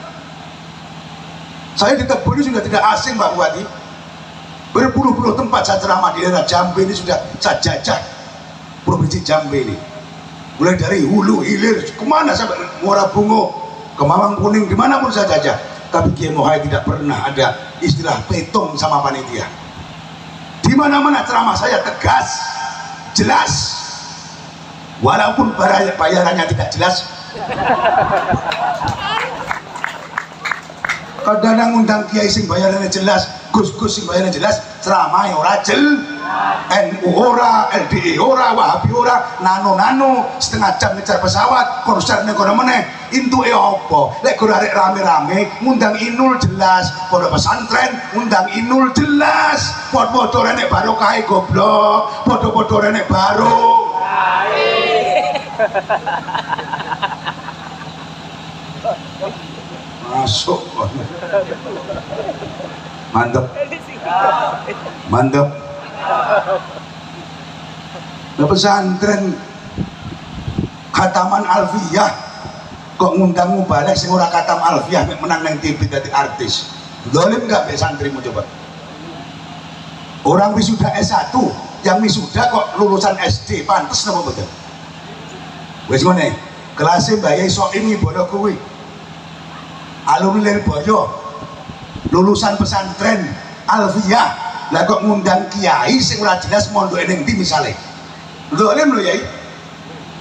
S3: Saya di Tebo ini sudah tidak asing Pak Bupati, berpuluh-puluh tempat saya ceramah di daerah Jambi ini sudah saya jajah provinsi Jambi ini, mulai dari hulu hilir kemana sampai Muara Bungo, Kemawang Kuning, dimanapun saya jajah. Tapi Kiai Mohai tidak pernah ada istilah petong sama panitia. Di mana-mana ceramah saya tegas, jelas, walaupun bayarannya tidak jelas. Kadang ngundang kiai sing bayarannya jelas, gus-gus sing bayarannya jelas, ceramah ora jel, NU ora, LDI ora, Wahabi ora, nano setengah jam ngejar pesawat, konser negara meneh, intuke apa? Lek ora arek rame-rame ngundang Inul jelas, pondok pesantren ngundang Inul jelas, podo-podo renek barokah goblok, podo-podo renek baro. Masuk. Mantap. Mantap. Nah, pesantren khataman alfiyah kok ngundang mubalek sing ora khatam alfiyah mek menang nang TV dadi artis. Dolim enggak be santrimu coba? Orang wisuda S1 yang wisuda kok lulusan SD, pantes napa mboten? Wis ngene, kelasé Mbak Yai sok ini bodoh kuwi. Alumni Lirboyo lulusan pesantren alfiyah, lah kok ngundang kiai sing ora jelas mondoke ning ndi misale. Dolim lho Yai.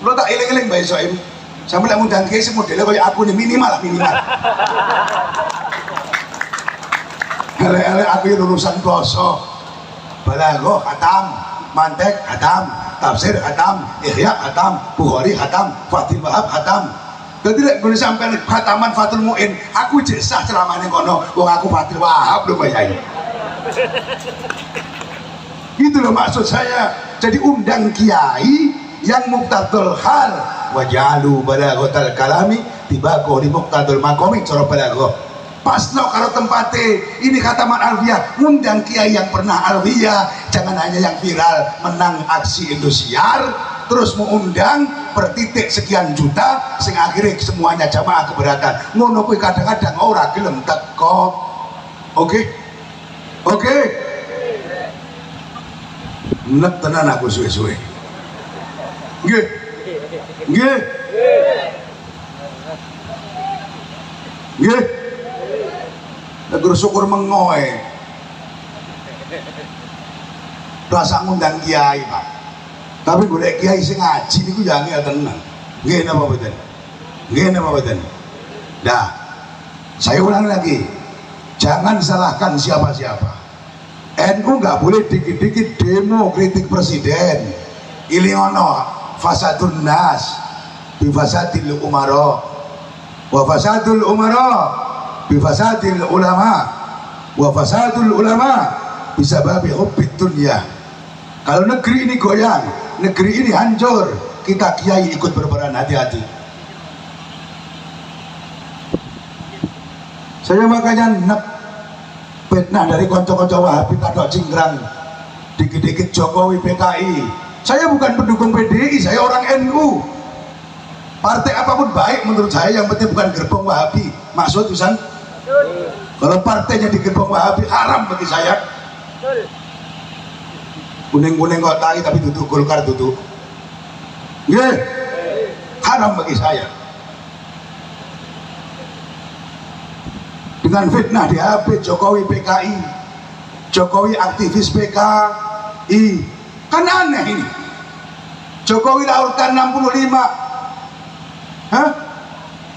S3: Lo tak eling-eling Mbak Soim. Sampe lek ngundang kiai sing modele kaya aku nih minimal. Ele-ele aku lulusan basa. Balaghah khatam, mantek khatam, tafsir khatam, ihya khatam, Bukhari khatam, Fathul Wahab khatam. Dadi lek gue sampean khataman Fathul Muin, aku jek sah ceramahne kono, wong aku Fathul Wahab lho Mbak Yai. Gitu loh maksud saya. Jadi undang kiai yang muqtadul hal wajalu balaghatal kalami tibaqo di muqtadul maqami cara balaghah. Pasno karo tempate ini khataman alfiyah, ngundang kiai yang pernah alfiyah, jangan hanya yang viral menang aksi Indosiar terus mengundang per titik sekian juta sing akhirnya semuanya jamaah keberatan. Ngono kuwi kadang-kadang ora gelem teko. Oke. Nek tenan aku suwe-suwe. Nggih. Negur syukur mengoe. Rasa ngundang kiai, Pak. Tapi golek kiai sing ngaji niku ya angel tenan. Nggih napa mboten? Nah, saya ulang lagi. Jangan salahkan siapa-siapa. NU nggak boleh dikit-dikit demo kritik presiden. Ini ono fasadun nas bi fasadil umara wa fasadul umara bi fasadil ulama wa fasadul ulama bisa babi hubbid dunya. Kalau negeri ini goyang, negeri ini hancur, kita kiai ikut berperan, hati-hati. Saya makanya fitnah dari konco-konco Wahabi kadok cingkrang dikit-dikit Jokowi PKI. Saya bukan pendukung PDI, saya orang NU. Partai apapun baik menurut saya, yang penting bukan gerbong Wahabi. Maksud Usan, kalau partainya di gerbong Wahabi haram bagi saya. Kuning-kuning kok tai tapi duduk Golkar duduk. Nggih, haram bagi saya. Dengan fitnah di HP Jokowi PKI, Jokowi aktivis PKI, kan aneh ini. Jokowi lahirkan 65,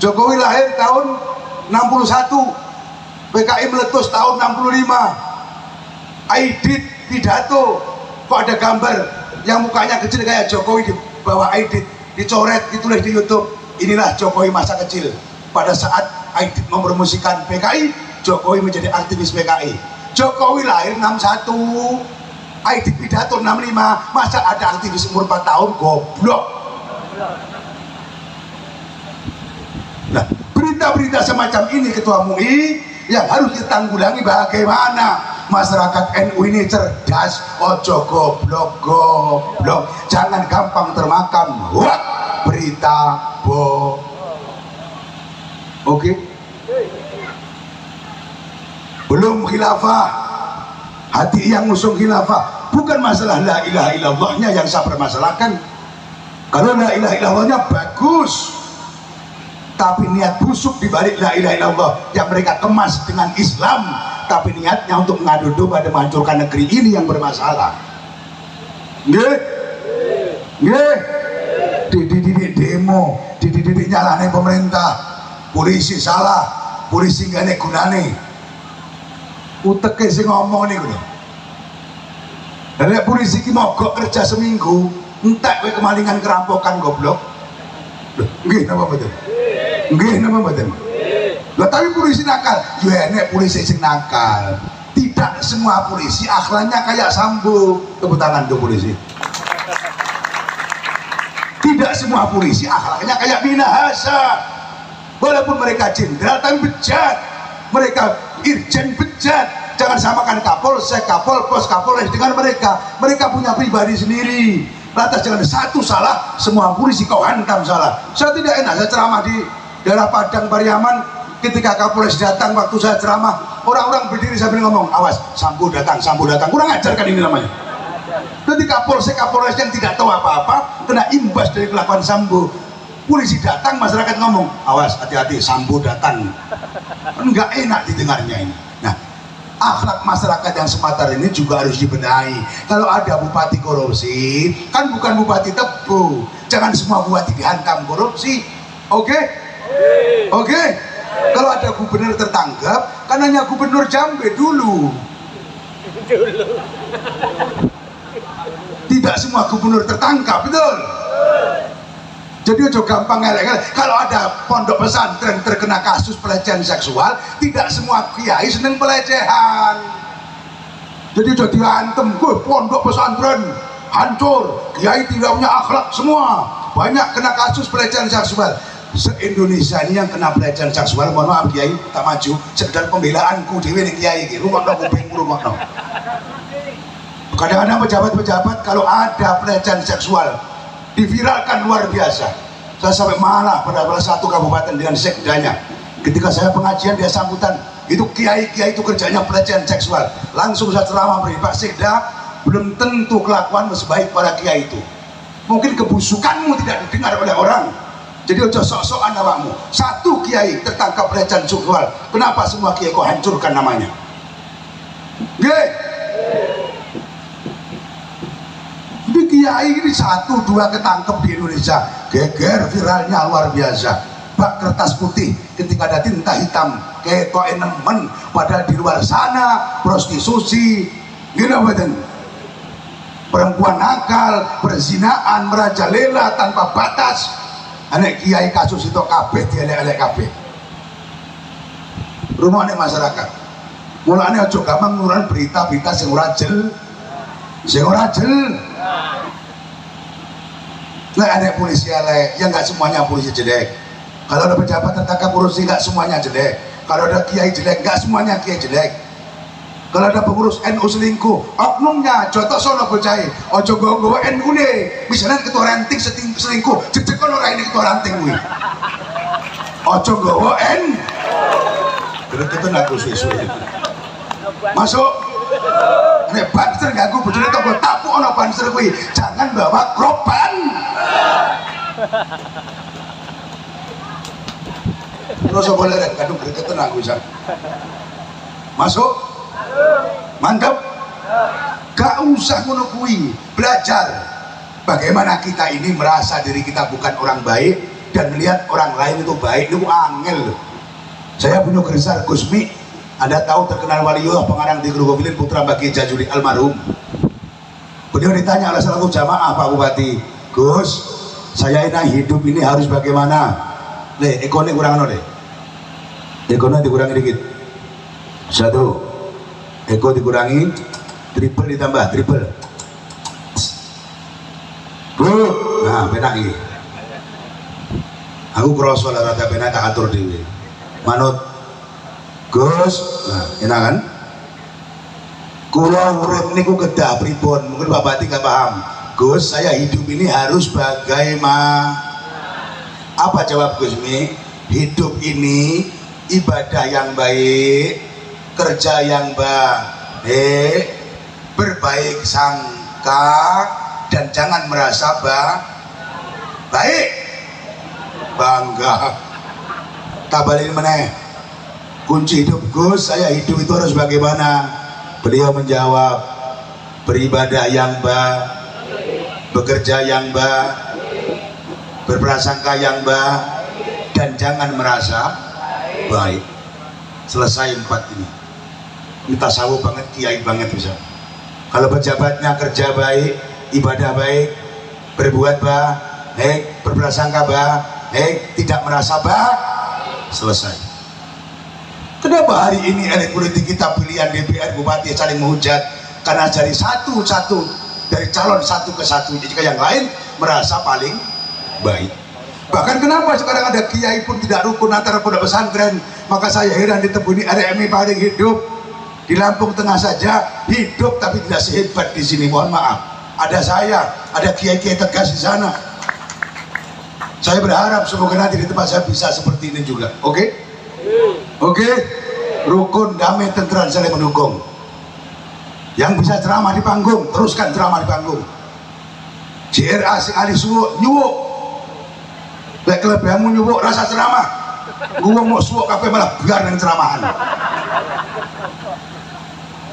S3: Jokowi lahir tahun 61, PKI meletus tahun 65. Aidit pidato, kok ada gambar yang mukanya kecil kayak Jokowi di bawah Aidit, dicoret, ditulis di YouTube, inilah Jokowi masa kecil. Pada saat Aidit mempromosikan PKI, Jokowi menjadi aktivis PKI. Jokowi lahir 61, Aidit pidato 65, masa ada aktivis umur 4 tahun, goblok. Nah, berita-berita semacam ini Ketua MUI yang harus ditanggulangi. Bagaimana masyarakat NU ini cerdas, ojo goblok, jangan gampang termakan hoak berita bohong. Oke? Belum khilafah, hati yang ngusung khilafah, bukan masalah la ilaha illallahnya yang saya permasalahkan. Kalau la ilaha illallahnya bagus, tapi niat busuk dibalik la ilaha illallah yang mereka kemas dengan Islam, tapi niatnya untuk mengadu domba dan menghancurkan negeri ini yang bermasalah. Nggih? Nggih? Dididik demo, dididik nyalahnya pemerintah. Polisi salah, polisi gak ada gunane. Uteke sing ngomong nih gue. Dan polisi ki mogok kerja seminggu, entek kowe kemalingan kerampokan goblok. Nggih napa mboten? Nggih napa mboten? Lah tapi polisi nakal, yo enek polisi sing nakal. Tidak semua polisi akhlaknya kayak Sambo. Tepuk tangan tuh polisi. Tidak semua polisi akhlaknya kayak Minahasa. Walaupun mereka jenderal tapi bejat, mereka irjen bejat. Jangan samakan Kapolsek, Kapolpos, Kapolres dengan mereka. Mereka punya pribadi sendiri. Lantas jangan satu salah, semua polisi kau hantam salah. Saya tidak enak, saya ceramah di daerah Padang Pariaman. Ketika Kapolres datang waktu saya ceramah, orang-orang berdiri sambil ngomong, awas, Sambo datang, Sambo datang. Kurang ajar kan ini namanya. Ketika Kapolsek, Kapolres yang tidak tahu apa-apa kena imbas dari kelakuan Sambo. Polisi datang, masyarakat ngomong, awas, hati-hati, Sambo datang. Enggak enak didengarnya ini. Nah, akhlak masyarakat yang Sumatera ini juga harus dibenahi. Kalau ada bupati korupsi, kan bukan bupati Tebu. Jangan semua bupati dihantam korupsi. Oke? Oke? Kalau ada gubernur tertangkap, kan hanya gubernur Jambe dulu. Tidak semua gubernur tertangkap, betul? Jadi ojo gampang ngelek-ngelek. Kalau ada pondok pesantren terkena kasus pelecehan seksual, tidak semua kiai seneng pelecehan. Jadi ojo diantem, pondok pesantren hancur, kiai tidak punya akhlak semua, banyak kena kasus pelecehan seksual. Se-Indonesia ini yang kena pelecehan seksual, mohon maaf kiai, tak maju, sekedar pembelaanku dewe ning kiai iki, rumakno kupingku rumakno. Kadang-kadang pejabat-pejabat kalau ada pelecehan seksual diviralkan luar biasa. Saya sampai marah pada salah satu kabupaten dengan sekdanya. Ketika saya pengajian dia sambutan, itu kiai-kiai itu kerjanya pelecehan seksual. Langsung saya ceramah beri, Pak Sekda, belum tentu kelakuan sebaik para kiai itu. Mungkin kebusukanmu tidak didengar oleh orang. Jadi ojo sok-sokan awakmu. Satu kiai tertangkap pelecehan seksual, kenapa semua kiai kok hancurkan namanya? Nggih. Kiai ini 1-2 ketangkep di Indonesia, geger viralnya luar biasa. Bak kertas putih ketika ada tinta hitam, kayak kok enemen, padahal di luar sana prostitusi, Gila badan. Perempuan nakal, perzinaan, merajalela tanpa batas. Anek kiai kasus itu kabeh dielek-elek kabeh. Rumahnya masyarakat. Mulane aja gampang nguran berita-berita sing ora jel. Nah, ada polisi elek, ya nggak semuanya polisi jelek. Kalau ada pejabat tertangkap korupsi nggak semuanya jelek. Kalau ada kiai jelek, nggak semuanya kiai jelek. Kalau ada pengurus NU selingkuh, oknumnya jotok sono bocah. Ojo gowo NU ne. Misalnya ketua ranting selingkuh, jedekon ora ini ketua ranting kuwi. Ojo gowo NU. Gregetan aku suwe-suwe. Masuk. Nek banser ganggu bojone toko tapu ana banser kuwi. Jangan bawa kroban. Terus boleh rek kadung gregetan aku bisa. Masuk. Mantap. Gak usah ngono kuwi, belajar bagaimana kita ini merasa diri kita bukan orang baik dan melihat orang lain itu baik. Itu angel. Saya punya kerisar Gusmi, Anda tahu terkenal waliullah pengarang di Grogowilin putra Bagi Jajuli almarhum. Beliau ditanya oleh salah satu jamaah, Pak Bupati, Gus, saya ini hidup ini harus bagaimana? Le, ekonomi kurang no le. Ekonomi dikurangi dikit. Satu. Eko dikurangi, triple ditambah, triple. Nah, benak ini. Aku kroso lah rata benak tak atur dewi. Manut, Gus, nah, enak kan? Kulo urip niku kedah pripun, mungkin Pak Bupati gak paham. Gus, saya hidup ini harus bagaimana? Apa jawab Gusmi? Hidup ini ibadah yang baik, kerja yang baik, berbaik sangka, dan jangan merasa baik, bangga. Tabalin meneh, kunci hidup Gus, saya hidup itu harus bagaimana? Beliau menjawab, beribadah yang baik, bekerja yang baik, berprasangka yang baik, dan jangan merasa baik. Selesai 4 ini. Ini tasawuf banget, kiai banget bisa. Kalau pejabatnya kerja baik, ibadah baik, berbuat baik, berprasangka baik, tidak merasa baik, selesai. Kenapa hari ini elit politik kita pilihan DPR Bupati saling menghujat? Karena dari satu-satu, dari calon satu ke satu, jika yang lain merasa paling baik. Bahkan kenapa sekarang ada kiai pun tidak rukun antara pondok pesantren? Maka saya heran ditebuni RMI paling hidup di Lampung Tengah saja hidup, tapi tidak sehebat di sini. Mohon maaf, ada saya, ada kiai-kiai tegas di sana. Saya berharap semoga nanti di tempat saya bisa seperti ini juga. Oke? Oke? Rukun, damai, tentram, saling mendukung. Yang bisa ceramah di panggung, teruskan ceramah di panggung. JRA sing ali suwuk nyuwuk. Lek kelebihanmu nyuwuk rasa ceramah. Gua mau suwuk kabeh malah biar nang ceramahan.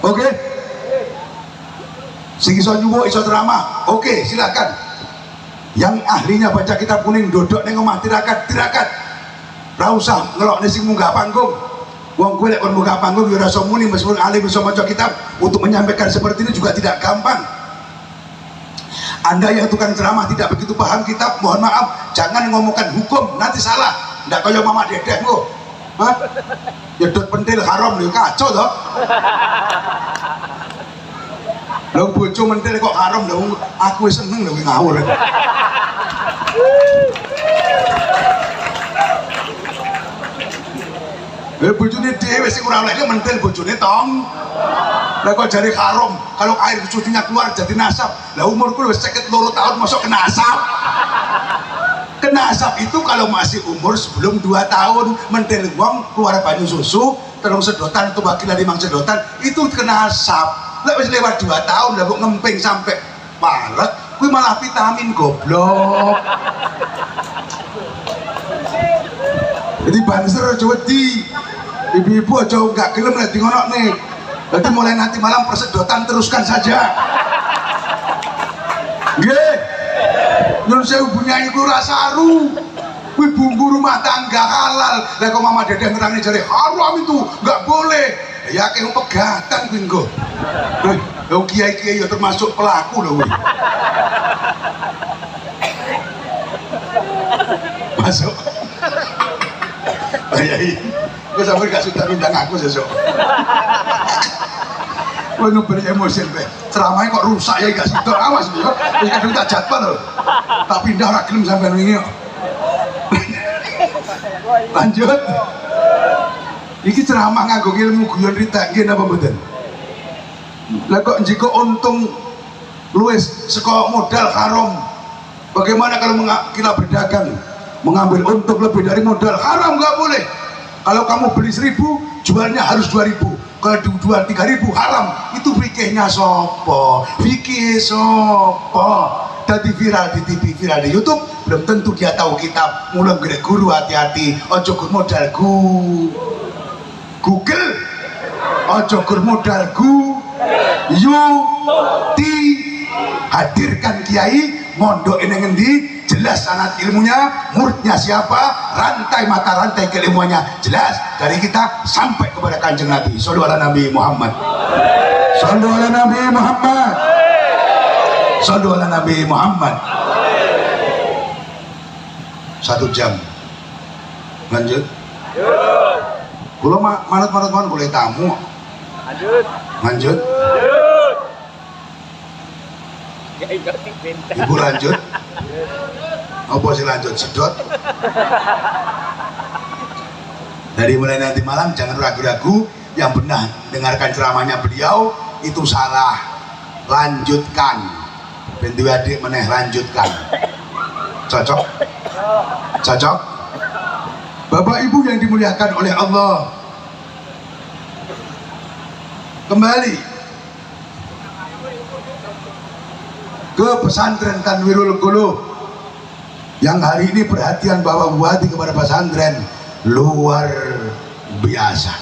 S3: Oke? Sing iso nyuwuk iso ceramah. Oke, silakan. Yang ahlinya baca kitab kuning dodok ning omah tirakat. Ra usah ngelokne sing munggah panggung. Wong kowe lek kon munggah panggung ya ora iso muni meskipun alim iso maca kitab, untuk menyampaikan seperti ini juga tidak gampang. Anda yang tukang ceramah tidak begitu paham kitab, mohon maaf, jangan ngomongkan hukum, nanti salah. Ndak kaya mama dedeh kok. Hah? Nyedot pentil haram lho, kacau toh. Lho bojo mentil kok haram lho, aku wis seneng lho ngawur. Bojone dhewe sing ora oleh mentil bojone tong. Lah kok jari haram, kalau air sucinya keluar jadi nasab. Lah umurku wis 52 tahun masuk kena asap. Kena asap itu kalau masih umur sebelum 2 tahun mentil wong keluar banyu susu, terus sedotan itu bagian 5 sedotan itu kena asap. Lah wis lewat 2 tahun lah kok ngemping sampai parek, kuwi malah vitamin goblok. Jadi banser aja wedi. Ibu-ibu aja gak gelem lek di ngono nih. Berarti mulai nanti malam persedotan teruskan saja. Nggih. Nyun sewu bunyayi ku rasa aru. Kuwi bumbu rumah tangga halal. Lah kok mama dedeh ngerangi jare haram itu, enggak boleh. Ya kayak pegatan kuwi engko. Lho kiai-kiai ya termasuk pelaku lho kuwi. Masuk. Pak Yai, kok sampe gak sudah ngundang aku sesuk. Kowe ngeberi emosi kowe. Ceramahnya kok rusak ya gak sido. Awas lho. Wis kadung tak jadwal lho. Tak pindah ora gelem sampean wingi kok. Lanjut. Iki ceramah nganggo ilmu guyon ritek nggih napa mboten? Lah kok njiko untung luwes saka modal haram. Bagaimana kalau kita berdagang mengambil untung lebih dari modal haram? Nggak boleh. Kalau kamu beli 1000 jualnya harus 2000. Kalau jual 3000 haram. Itu fikihnya sopo? Fikih sopo? Tadi viral di TV, viral di YouTube, belum tentu dia tahu kitab. Mulai gede guru, hati-hati. Ojo gur modal Google. Ojo gur modal hadirkan kiai mondok ini ngendi, jelas sanad ilmunya, muridnya siapa, rantai mata rantai keilmuannya jelas dari kita sampai kepada kanjeng Nabi. Shallu ala Nabi Muhammad. Shallu ala Nabi Muhammad. Shallu ala Nabi Muhammad. 1 jam. Lanjut. Kalau manut boleh tamu. Lanjut. Ibu lanjut. Apa sih lanjut? Sedot. Dari mulai nanti malam jangan ragu-ragu, yang pernah dengarkan ceramahnya beliau itu salah, lanjutkan. Bentu adik meneh lanjutkan. Cocok? Cocok? Bapak Ibu yang dimuliakan oleh Allah, kembali ke pesantren Tanwirul Qulub yang hari ini perhatian Bapak Bupati kepada pesantren luar biasa.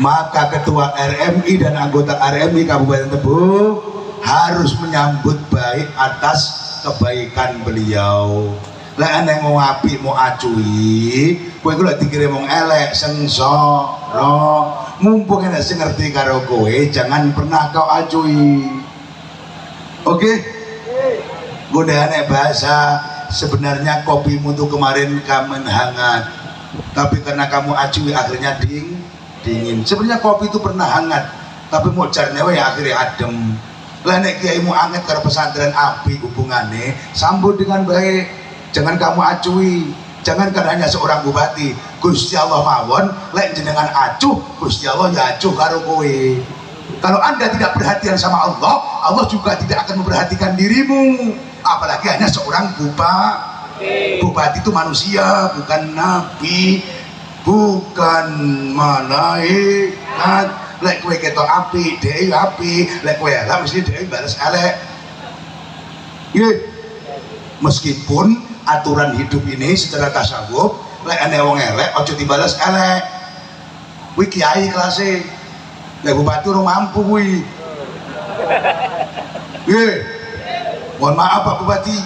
S3: Maka ketua RMI dan anggota RMI Kabupaten Tebo harus menyambut baik atas kebaikan beliau. Lah ana mau apik mau acui, kowe ku lek dikire wong elek sengsara. Mumpung ana sing ngerti karo kowe, jangan pernah kau acui. Oke? Godaan bahasa sebenarnya kopimu tuh kemarin kamen hangat, tapi karena kamu acui akhirnya dingin. Sebenarnya kopi itu pernah hangat, tapi mau jarne wae akhirnya adem. Lah nek kiaimu anget karo pesantren api hubungane, sambut dengan baik. Jangan kamu acui, jangan karena hanya seorang bupati. Gusti Allah mawon, lek jenengan acuh, Gusti Allah ya acuh karo kowe. Kalau Anda tidak perhatian sama Allah, Allah juga tidak akan memperhatikan dirimu. Apalagi hanya seorang bupati. Bupati itu manusia, bukan nabi, bukan malaikat. Lek kowe ketok api, dhewe api, lek kowe elek mesti dhewe balas elek. Nggih. Meskipun aturan hidup ini secara tasawuf, lek ana wong elek aja dibalas elek. Kuwi kiai kelase. Lek bupati ora mampu kuwi. Nggih. Mohon maaf Pak Bupati.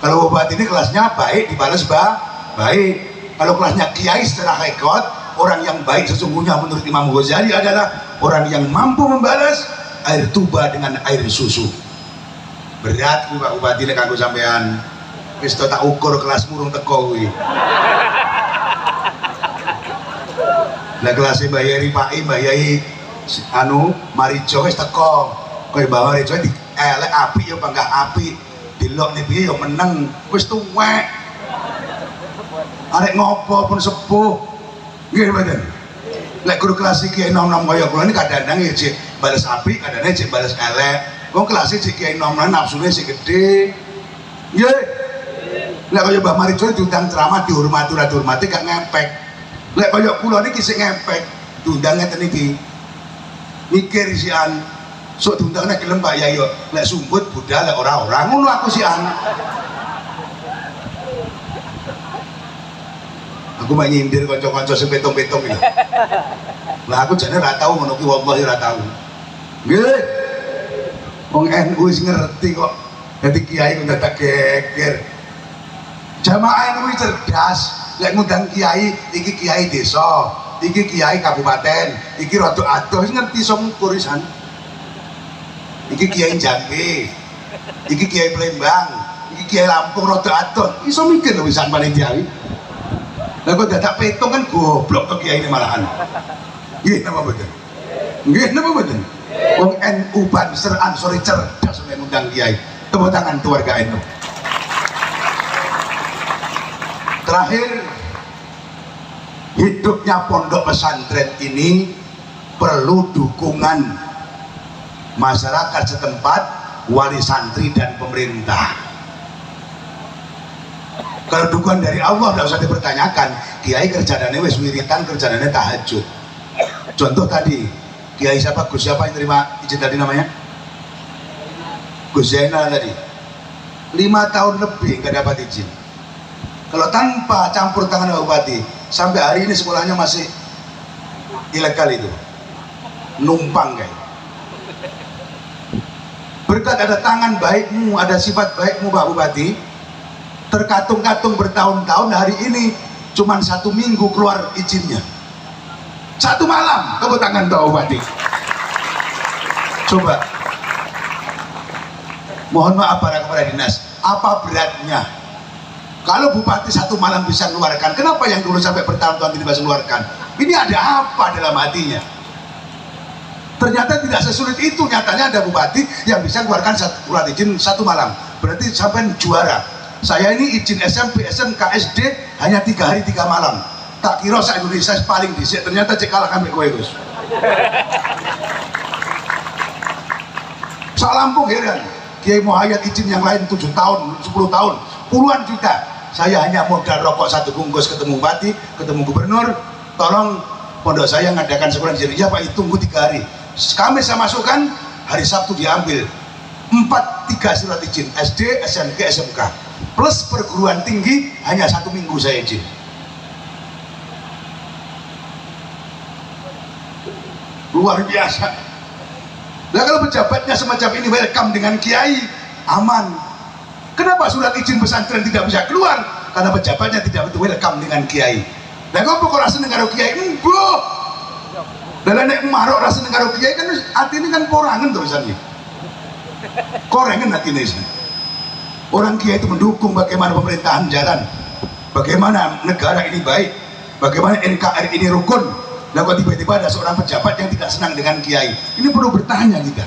S3: Kalau bupati ini kelasnya baik dibalas baik. Kalau kelasnya kiai secara hakikat, orang yang baik sesungguhnya menurut Imam Ghazali adalah orang yang mampu membalas air tuba dengan air susu. Berat kuwi Pak Bupati nek kanggo sampean. Wis tak ukur kelas murung teko kuwi. Lah kelas Mbah Yai Paki, Mbah Yai Marijo wis teko. Kowe Mbah Marijo elek apik ya bangga apik. Dilok nek piye ya meneng, wis tuwek. Arek ngopo pun sepuh. Nggih mboten. Lek guru kelas iki enom-enom kaya kula niki kadang-kadang ya cek balas apik, kadang-kadang cek balas elek. Wong kelas iki cek enom-enom nafsune sik gedhe. Nggih. Lek kaya Mbah Marijo diundang ceramah dihormati ora dihormati gak ngepek. Lek kaya kula niki sik ngepek, diundang ngeten iki. Mikir sian, sok diundang nek gelem Pak Yai yo. Lek sumbut budal lek ora ngono aku sian. Aku mak nyindir kanca-kanca sing petung-petung iki. Lah aku jane ora tau ngono ki wallahi ora tau. Nggih. Wong NU wis ngerti kok. Dadi kiai kok tak geger. Jamaah NU cerdas, lek ngundang kiai, iki kiai desa, iki kiai kabupaten, iki rada adoh ngerti iso ngukur isan. iki Kiai Jambi, iki Kiai Palembang, iki Kiai Lampung rada adoh. Iso mikir lho wisan panitia iki. Lah kok dadak petung kan goblok to Kiai ini malahan. Nggih napa mboten? Nggih napa mboten? Wong NU Banser Ansori cerdas oleh ngundang Kiai. Tepuk tangan keluarga NU. Terakhir, hidupnya pondok pesantren ini perlu dukungan masyarakat setempat, wali santri dan pemerintah. Kalau dukungan dari Allah tidak usah dipertanyakan. Kiai kerjaannya wis wiritan, kerjaannya tahajud. Contoh tadi, Kiai siapa? Gus siapa yang terima izin tadi namanya? Gus Zainal tadi 5 tahun lebih nggak dapat izin. Kalau tanpa campur tangan bupati, sampai hari ini sekolahnya masih ilegal itu, numpang kayak. Berkat ada tangan baikmu, ada sifat baikmu Pak Bupati, terkatung-katung bertahun-tahun, hari ini cuman 1 minggu keluar izinnya. 1 malam, tepuk tangan Pak Bupati. Coba, mohon maaf para kepala dinas, apa beratnya? Kalau bupati 1 malam bisa mengeluarkan, kenapa yang dulu sampai bertahun-tahun tidak bisa mengeluarkan? Ini ada apa dalam hatinya? Ternyata tidak sesulit itu. Nyatanya ada bupati yang bisa mengeluarkan surat izin 1 malam. Berarti sampai juara. Saya ini izin SMP, SMK, SD hanya 3 hari 3 malam. Tak kira saya Indonesia paling disik. Ternyata cek kalah kami kowe Gus. Sak Lampung heran. Kiai Muhayyad izin yang lain 7 tahun, 10 tahun, puluhan juta. Saya hanya modal rokok 1 bungkus, ketemu bupati, ketemu gubernur, tolong pondok saya ngadakan sekolah di sini. Ya Pak, tunggu 3 hari. Kami saya masukkan, hari Sabtu diambil 3 surat izin SD, SMK, SMK plus perguruan tinggi hanya 1 minggu saya izin. Luar biasa. Nah kalau pejabatnya semacam ini welcome dengan Kiai, aman. Kenapa surat izin pesantren tidak bisa keluar? Karena pejabatnya tidak betul welcome dengan Kiai. Nah kok rasa karo Kiai? Embuh. Lah nek marok rasa karo Kiai kan atine kan porangan terusannya. Korengan atine iki. Orang Kiai itu mendukung bagaimana pemerintahan jalan, bagaimana negara ini baik, bagaimana NKRI ini rukun. Nah kok tiba-tiba ada seorang pejabat yang tidak senang dengan Kiai? Ini perlu bertanya kita.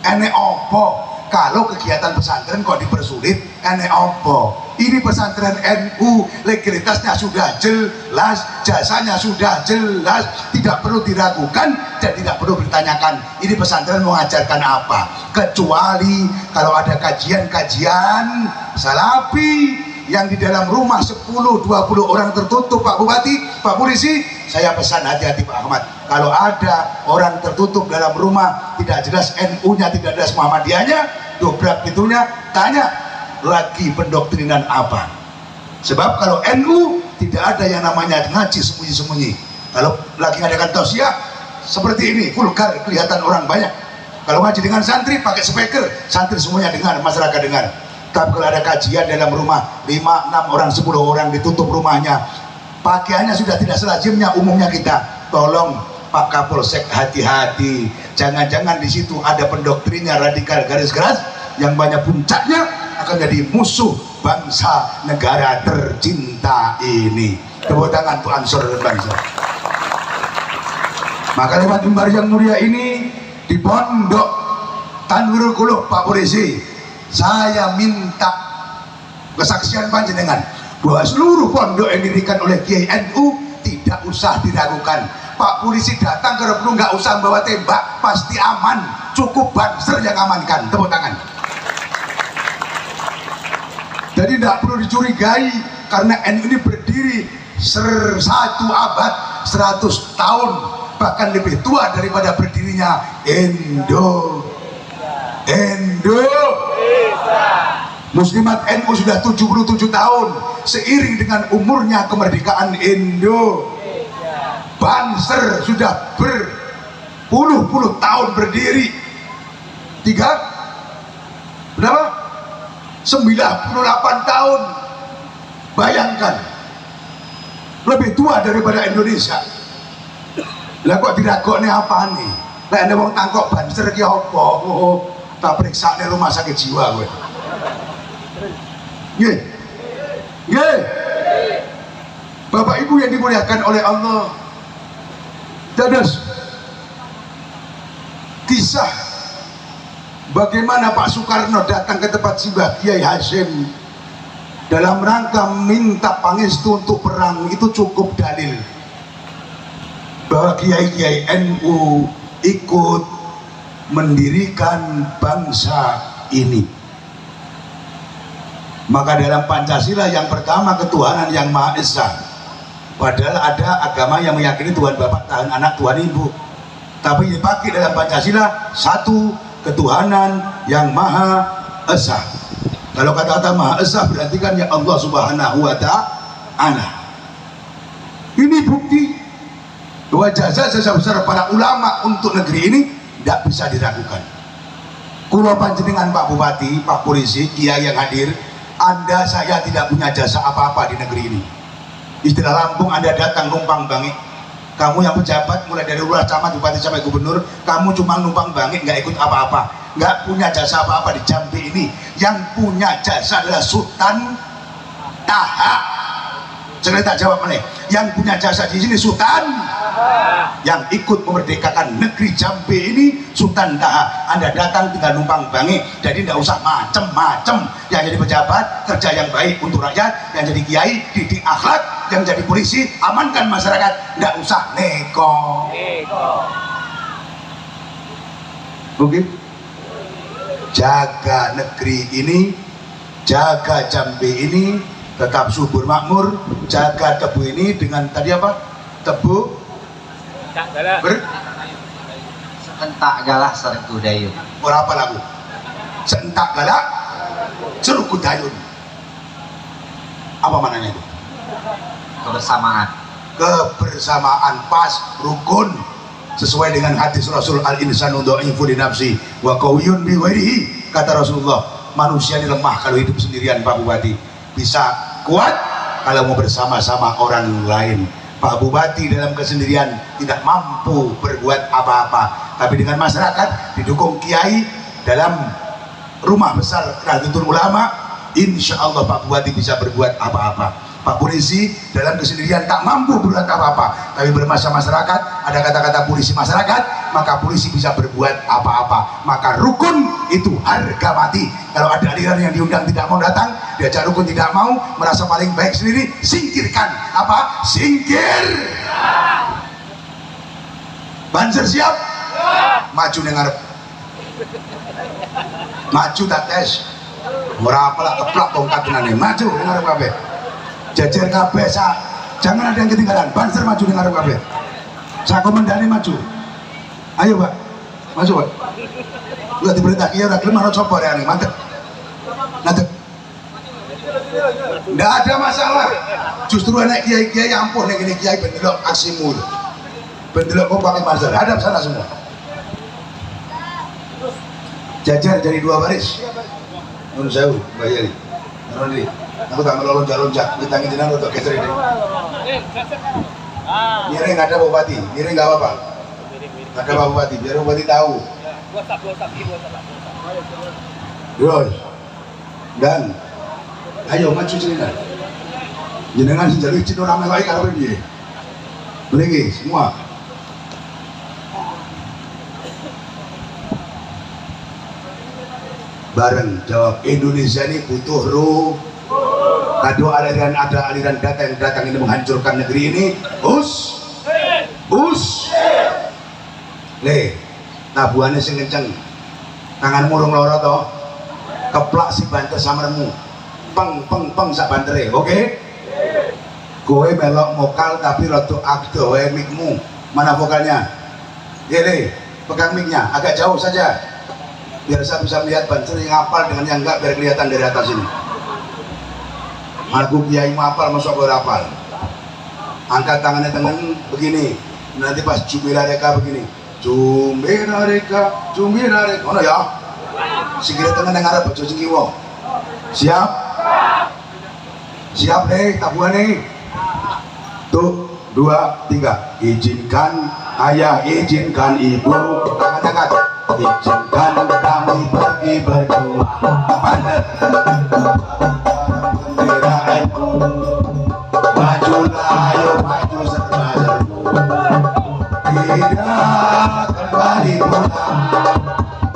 S3: Enek opo? Kalau kegiatan pesantren kok dipersulit, enek opo? Ini pesantren NU, legalitasnya sudah jelas, jasanya sudah jelas, tidak perlu diragukan dan tidak perlu ditanyakan ini pesantren mengajarkan apa. Kecuali kalau ada kajian-kajian salafi yang di dalam rumah 10-20 orang tertutup, Pak Bupati, Pak Polisi, saya pesan hati-hati Pak Ahmad. Kalau ada orang tertutup dalam rumah, tidak jelas NU-nya, tidak jelas Muhammadiyahnya, dobrak pintunya, tanya lagi pendoktrinan apa. Sebab kalau NU tidak ada yang namanya ngaji sembunyi-sembunyi. Kalau lagi ngadakan tausiah seperti ini, vulgar, kelihatan orang banyak. Kalau ngaji dengan santri pakai speaker, santri semuanya dengar, masyarakat dengar. Tapi kalau ada kajian dalam rumah 5, 6 orang, 10 orang ditutup rumahnya, pakaiannya sudah tidak selazimnya umumnya kita. Tolong Pak Kapolsek hati-hati, jangan-jangan di situ ada pendoktrinnya radikal garis keras yang banyak puncaknya akan jadi musuh bangsa negara tercinta ini. Tepuk tangan untuk Ansor dan bangsa. Maka lewat mimbar yang mulia ini di Pondok Tanwirul Qulub Pak Polisi, saya minta kesaksian panjenengan bahwa seluruh pondok yang didirikan oleh Kiai NU tidak usah diragukan. Pak Polisi datang ke Replu nggak usah bawa tembak, pasti aman. Cukup Banser yang amankan. Tepuk tangan. Jadi tidak perlu dicurigai karena NU ini berdiri 1 abad, 100 tahun, bahkan lebih tua daripada berdirinya Muslimat NU sudah 77 tahun seiring dengan umurnya kemerdekaan Indo. Banser sudah berpuluh-puluh tahun berdiri. 98 tahun. Bayangkan, lebih tua daripada Indonesia. Lah kok diragokne apa nih? Lah ada wong tangkok Banser ki apa? tak periksa di rumah sakit jiwa gue. Nggih. Nggih. Bapak Ibu yang dimuliakan oleh Allah. Dados kisah bagaimana Pak Soekarno datang ke tempat Simbah Kiai Hasyim dalam rangka minta pangestu untuk perang itu cukup dalil bahwa kiai-kiai NU ikut mendirikan bangsa ini. Maka dalam Pancasila yang pertama ketuhanan yang Maha Esa, padahal ada agama yang meyakini Tuhan Bapak, Tuhan Anak, Tuhan Ibu, tapi dipakai dalam Pancasila satu ketuhanan yang Maha Esa. Kalau kata-kata Maha Esa berarti kan ya Allah Subhanahu wa Ta'ala. Ini bukti bahwa jasa-jasa besar para ulama untuk negeri ini tidak bisa diragukan. Kulo panjenengan Pak Bupati, Pak Polisi, Kiai yang hadir, Anda saya tidak punya jasa apa-apa di negeri ini. Istilah Lampung, Anda datang numpang bangik. Kamu yang pejabat mulai dari lurah, camat, bupati sampai gubernur, kamu cuma numpang bangik, nggak ikut apa-apa, nggak punya jasa apa-apa di Jambi ini. Yang punya jasa adalah Sultan Taha. Saya tak jawab mana. Yang punya jasa di sini Sultan, yang ikut memerdekakan negeri Jambi ini Sultan Taha. Anda datang tinggal numpang bangik, jadi tidak usah macem-macem. Yang jadi pejabat kerja yang baik untuk rakyat, yang jadi kiai didik akhlak, yang jadi polisi amankan masyarakat, tidak usah neko. Oke, jaga negeri ini, jaga Jambi ini tetap subur makmur, jaga tebu ini dengan tadi apa? Tebu
S4: Sentak galah serku dayun.
S3: Berapa lagu? Sentak galak serku dayun. Apa maknanya itu?
S4: Kebersamaan.
S3: Kebersamaan, pas, rukun, sesuai dengan hadis Rasul, al-insanu dhaifun li nafsi wa qawiyyun bi ghairihi. Kata Rasulullah, manusia ini lemah kalau hidup sendirian Pak Bupati, bisa kuat kalau mau bersama-sama orang lain. Pak Bupati dalam kesendirian tidak mampu berbuat apa-apa, tapi dengan masyarakat didukung kiai dalam rumah besar Nahdlatul Ulama, insya Allah Pak Bupati bisa berbuat apa-apa. Pak Polisi dalam kesendirian tak mampu berbuat apa-apa, tapi bermasa masyarakat, ada kata-kata polisi masyarakat, maka polisi bisa berbuat apa-apa. Maka rukun itu harga mati. Kalau ada aliran yang diundang tidak mau datang, diajak rukun tidak mau, merasa paling baik sendiri, singkirkan. Apa? Singkir. Banser siap? Maju dengar. Maju tak tes. Murah apalah keplak tongkat tenane. Maju dengar kabeh. Jajar kabeh jangan ada yang ketinggalan. Banser maju dengan kabeh. Sa komandane maju. Ayo Pak, maju Pak. Udah diperintah kiai udah gelem harus coba ya nih, mantep. Mantep. Nggak ada masalah. Justru anak kiai-kiai ampun nih gini kiai bendelok aksimu. Bendelok kok pakai banser. Hadap sana semua. Jajar jadi dua baris. Nun sewu, bayari. Nun ini. Aku tak mau loncat-loncat, kita ngijinan untuk geser ini. Miring ada Bupati, miring nggak apa-apa. Ada Pak Bupati, biar Bupati tahu. Terus, dan ayo maju cerita. Jenengan sejauh itu ramai lagi kalau dia. Lagi semua. Bareng jawab, Indonesia ini butuh ruh. Kado aliran, ada aliran data yang datang ini menghancurkan negeri ini. Us le tabuhannya sing kenceng, tangan murung loro toh, keplak si banter samermu, peng sak bantere. Oke? Kowe melok vokal tapi rotok akdo wae mikmu. Mana vokalnya? Gile, pegang miknya agak jauh saja biar saya bisa melihat banter yang hafal dengan yang enggak, biar kelihatan dari atas ini. Aku kiai mapal masuk ke rapal. Angkat tangannya tangan begini. Nanti pas Jumbira Reka begini. Jumbira Reka. Mana ya? Sikile tangan yang ngarep baju singkiwo. Siap? Siap nih, tabuhan nih. Tuh, 2, 3. Izinkan ayah, izinkan ibu. Tangan angkat. Izinkan kami pergi berdua padat benderaanku majulah ayo maju serba-serbu tidak kembali pulang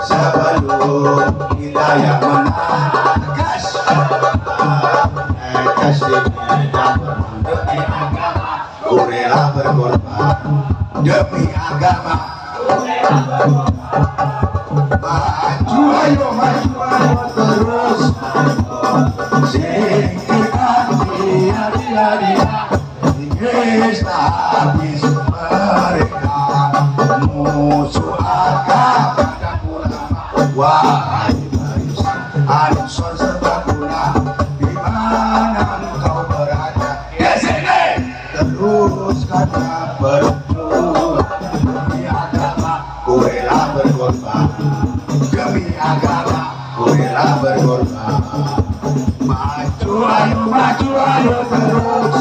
S3: sebelum kita yang menang gas di medan perang demi agama ku rela berkorban demi agama maju ayo terus singkirkan dia Inggris habis mereka musuh agama dan ulama wahai barisan Ansor serbaguna di mana engkau berada di sini teruskanlah berjuang demi agama ku rela berkorban demi agama ku rela berkorban maju ayo terus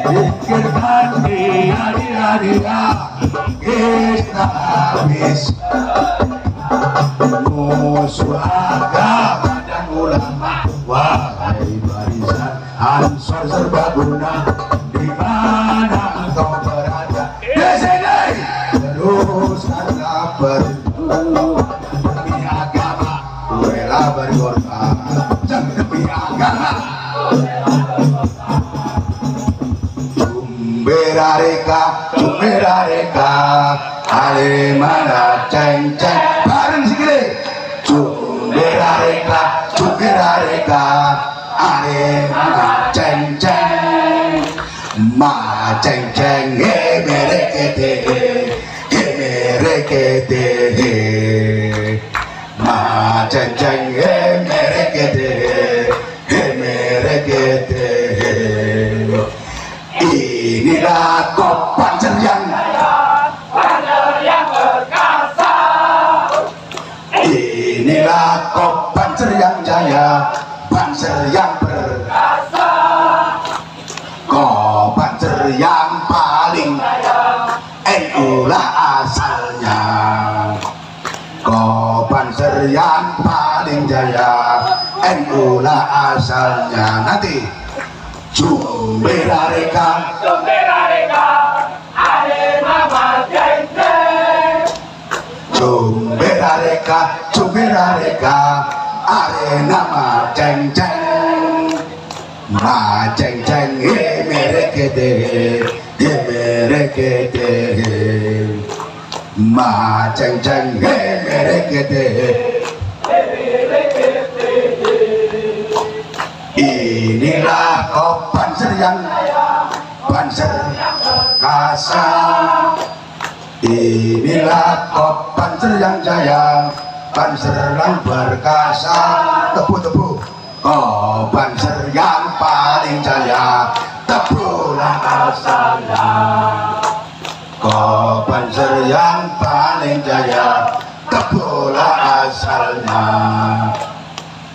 S3: singkirkan dia kita habis musuh agama dan ulama wahai barisan Ansor serbaguna di mana engkau berada di sini teruskanlah berjuang demi agama ku rela berkorban demi agama Jumberareka alemana ceng bareng sikile Jumberareka alemana ceng ma ceng he merekete ma ceng he merekete inilah kop Panzer yang perkasa inilah kop Panzer yang jaya Panzer yang perkasa kop Panzer yang paling NU lah asalnya kop Panzer yang paling jaya NU lah asalnya nanti Jumberareka alemana Jumberareka arenama ceng ma ceng merekete ma ceng merekete inilah kop Panzer yang perkasa inilah kop Panzer yang jaya Panzer yang perkasa tepu kop Panzer yang paling jaya tepulah asalnya kop Panzer yang paling jaya tepulah asalnya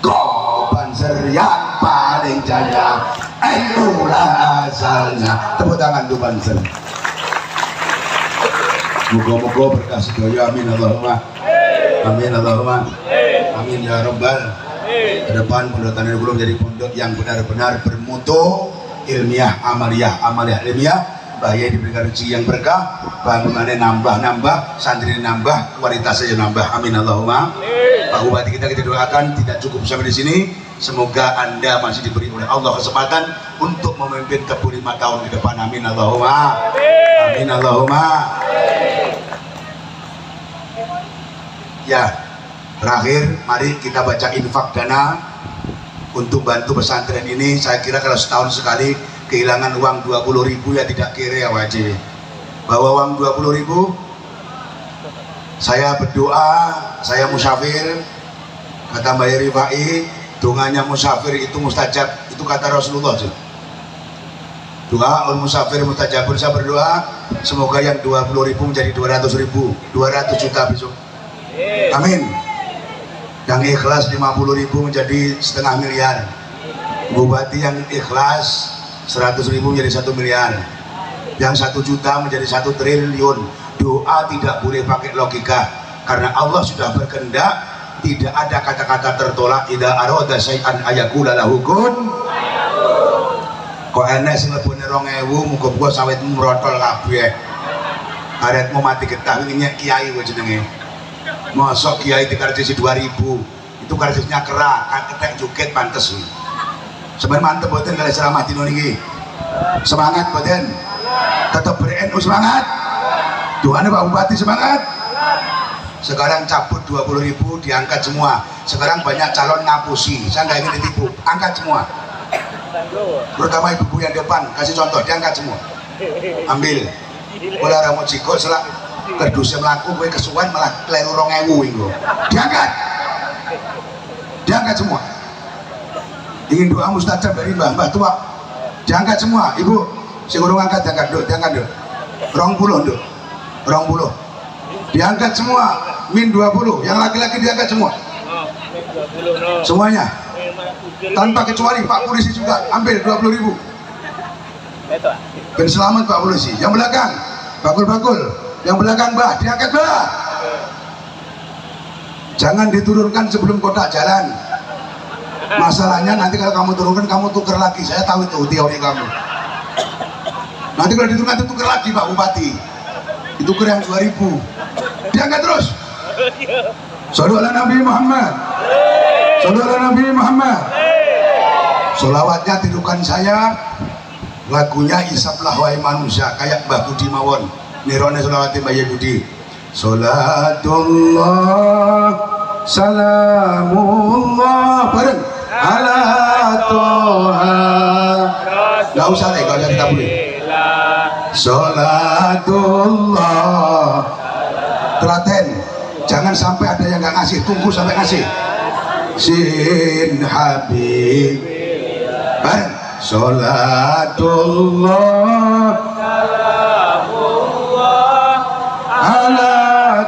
S3: kop Panzer yang paling jaya itulah asalnya tepuk tangan tuh Panzer moga-moga berkah sedaya amin Allahumma amin ya rabbal ke depan pondok Tanah Gulung menjadi pondok yang benar-benar bermutu ilmiah amaliyah ilmiah bahaya diberikan rezeki yang berkah bangunannya nambah santri nambah kualitasnya nambah amin Allahumma Pak Bupati kita doakan tidak cukup sampai di sini. Semoga Anda masih diberi oleh Allah kesempatan untuk memimpin Kebun 5 tahun ke depan. Amin Allahumma. Amin Allahumma. Ya, terakhir mari kita baca infak dana untuk bantu pesantren ini. Saya kira kalau setahun sekali kehilangan uang 20.000 ya tidak kira ya wajib. Bawa uang 20.000. Saya berdoa, saya musafir, kata Mbak Rifai, donganya musafir itu mustajab, itu kata Rasulullah. Doa musafir mustajabun. Saya berdoa semoga yang 20.000 menjadi 200.000, 200 juta besok. Amin. Yang ikhlas 50.000 menjadi 500 miliar. Bupati yang ikhlas 100.000 menjadi 1 miliar. Yang 1 juta menjadi 1 triliun. Doa tidak boleh pakai logika, karena Allah sudah berkehendak tidak ada kata-kata tertolak idza arada syai'an ayaqula lahu kun. Kok enek sing lebone 2000 muga-muga sawitmu mrotol kabeh. Aretmu mati getah wingi kiai kowe jenenge. Mosok kiai dikarcis 2000 itu karcisnya kera, kan ketek joget pantes kuwi. Sebenarnya mantep boten kali ceramah dino niki. Semangat boten. Tetap ber-NU semangat. Doanya Pak Bupati semangat. Sekarang cabut 20.000 diangkat semua. Sekarang banyak calon ngapusi. Saya nggak ingin ditipu. Angkat semua. Terutama ibu-ibu yang depan kasih contoh diangkat semua. Ambil. Bola rambut jiko selak kerdusnya melaku gue kesuwan malah keliru 2000 itu. Diangkat. Diangkat semua. Ingin doa mustajab dari mbah tua. Diangkat semua. Ibu, si urung angkat diangkat dulu, diangkat dulu. 20 dulu. 20. Diangkat semua. Min 20. Yang laki-laki diangkat semua. Semuanya. Tanpa kecuali Pak Polisi juga ambil 20.000. Ben selamat Pak Polisi. Yang belakang bakul-bakul. Yang belakang bah diangkat bah. Jangan diturunkan sebelum kotak jalan. Masalahnya nanti kalau kamu turunkan kamu tuker lagi. Saya tahu itu teori kamu. Nanti kalau diturunkan itu tuker lagi Pak Bupati. Ditukar yang 2000. Diangkat terus. Shallallahu ala Nabi Muhammad. Shallallahu ala Nabi Muhammad. Solawatnya tirukan saya. Lagunya Isaplah Wahai Manusia kayak Mbah Budi mawon. Nirone solawati Mbah Budi. Salatullah salamullah bareng ala toha. Gak usah deh, gak usah kita boleh. Salatullah. Telaten, jangan sampai ada yang gak ngasih, tunggu sampai ngasih. Sin Habib bareng. Salatullah ala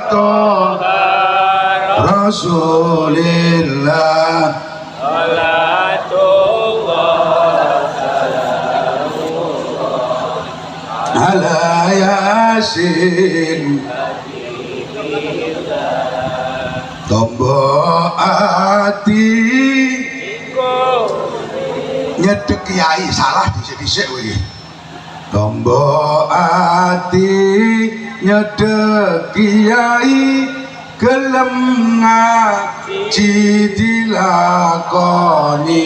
S3: toha Rasulillah. Ala Yasin tombo ati nyedek kiai salah dhisik-dhisik kowe iki. Tombo ati nyedek kiai gelem ngaji dilakoni.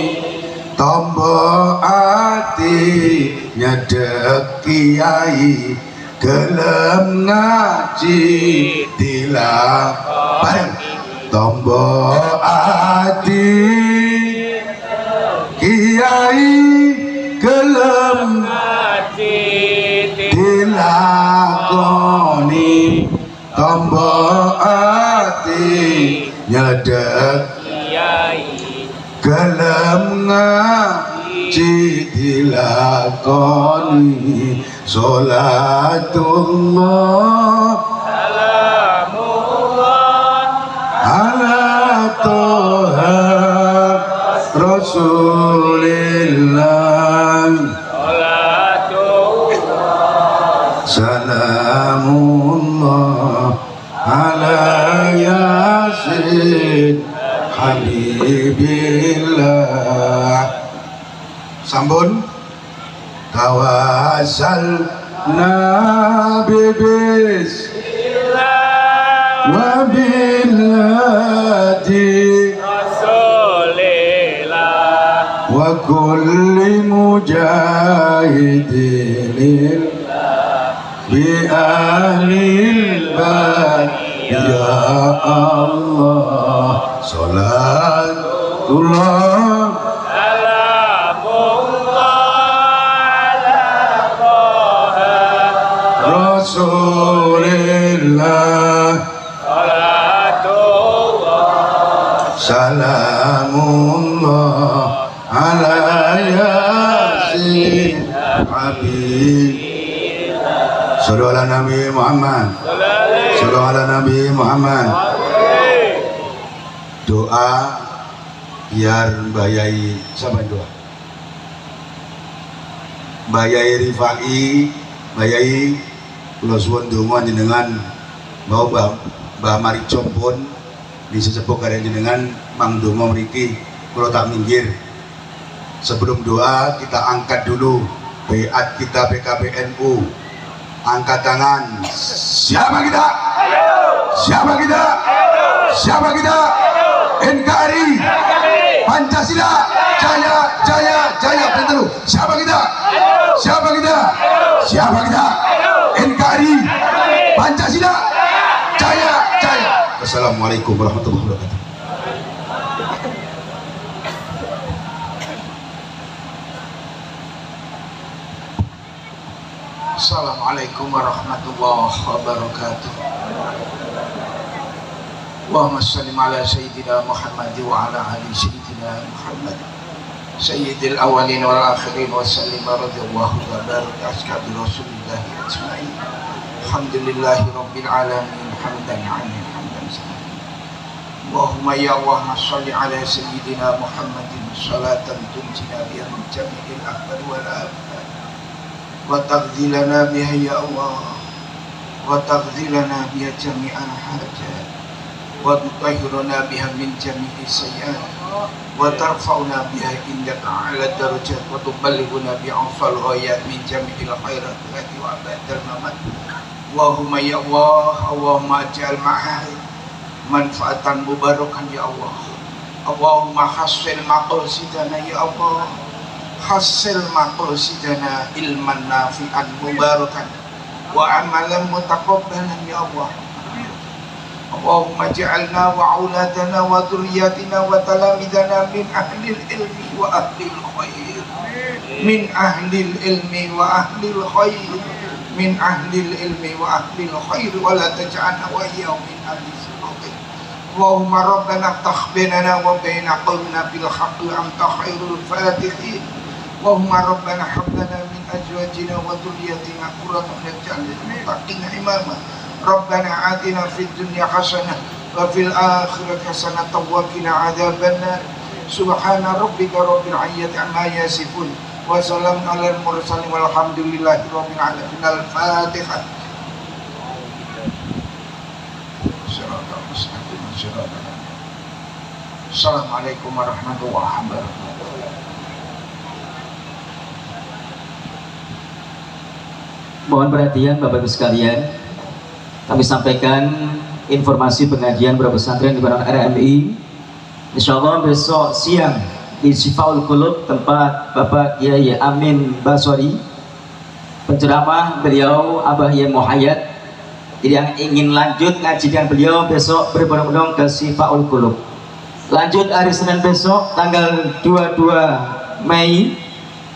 S3: Tombo ati nyedek kiai gelem ngaji dilakoni. Tombo ati kiai gelem ngaji dilakoni. Tombo ati nyedek gelem ngaji dilakoni. Salatullah ala toha Rasulillah. Salamullah ala Yasin Habibillah. Sambun tawassal nabi bismillah wa billati rasulillah wa kulli mujahidin bi ahlil bait ya Allah. Salatullah Rasulillah. Salamullah ala Yasin Habib. Sallallahu ala Nabi Muhammad. Sallallahu ala Nabi Muhammad. Doa biar Mbah Yai, siapa yang doa? Mbah Yai Rifai, Mbah Yai kula suwun donga jenengan mau Mbah Marijo pun di sesepuh karya jenengan Mang Dongo mriki kula tak minggir. Sebelum doa kita angkat dulu baiat kita PKBNU. Angkat tangan. Siapa kita? Siapa kita? Siapa kita? NKRI Pancasila jaya jaya jaya. Bentar. Siapa kita? Siapa kita? Siapa kita? NKRI Pancasila jaya jaya. Assalamualaikum warahmatullahi wabarakatuh.
S5: Assalamualaikum warahmatullahi wabarakatuh. Allahumma salli ala sayyidina Muhammad wa ala ali sayyidina Muhammad sayyidil awwalin wal akhirin wa sallim radhiyallahu wa baraka ashabi rasulillah ajma'in. Alhamdulillahi rabbil alamin hamdan 'ala hamdan sana. Allahumma ya Allah salli ala sayyidina Muhammadin salatan tunjina biha min jami'il ahwal wal afat wa taqdi lana biha ya Allah wa taqdi lana biha jami'al hajat wa tutahhiruna biha min jami'i sayyi'at wa tarfa'una biha indaka 'ala darajat wa tuballighuna bi afal ghayat min jami'il khairat wa abadal mamat. Allahumma ya Allah, Allahumma aj'al ma'ahid manfaatan mubarakan ya Allah. Allahumma hasil maqasidana ya Allah, hasil maqasidana ilman nafi'an mubarakan wa amalan mutaqabbalan ya Allah. Allahumma ja'alna wa auladana wa dhurriyyatina wa talamidana min ahlil ilmi wa ahlil khair, min ahlil ilmi wa ahlil khair, min ahlil ilmi wa ahlil khair, wa la taj'alna wa iyyahum min ahli sirati. Allahumma rabbana iftah bainana wa baina qawmina bil haqqi anta khairul fatihin. Allahumma rabbana hab lana min azwajina wa dhurriyyatina qurrata a'yun waj'alna lil muttaqina imama. Rabbana atina fid dunya hasanah wa fil akhirati hasanah wa qina adzabannar. Subhana rabbika rabbil izzati amma yasifun wa salamun alal mursalin walhamdulillahi rabbil alamin. Al-Fatihah. Assalamualaikum warahmatullahi wabarakatuh.
S6: Mohon perhatian Bapak Ibu sekalian, kami sampaikan informasi pengajian beberapa pesantren di Barat RMI. Insya Allah besok siang di Syifaul Qulub tempat Bapak Kiai Amin Basori, penceramah beliau Abah Yai Muhayyad. Jadi yang ingin lanjut ngaji dengan beliau besok berbondong-bondong ke Syifaul Qulub. Lanjut hari Senin besok tanggal 22 Mei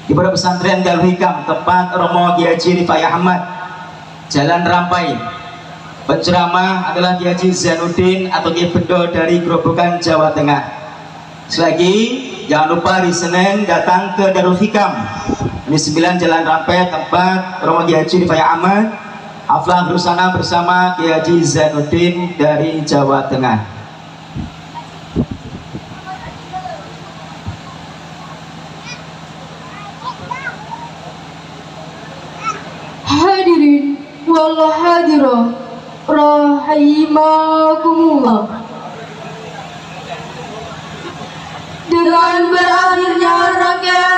S6: di Pondok Pesantren Darul Hikam tempat Romo Kiai Haji Rifai Ahmad, Jalan Rampai. Penceramah adalah Kiai Haji Zainuddin atau Kiai Bendo dari Grobogan, Jawa Tengah. Selagi jangan lupa hari Senin datang ke Darul Hikam di 9 Jalan Rampai tempat Romo Kiai Haji Rifai Ahmad. Haflah bersama bersama Kiai Haji Zainuddin dari Jawa Tengah.
S1: Hadirin wal hadirah rahimakumullah. Dengan berakhirnya rangkaian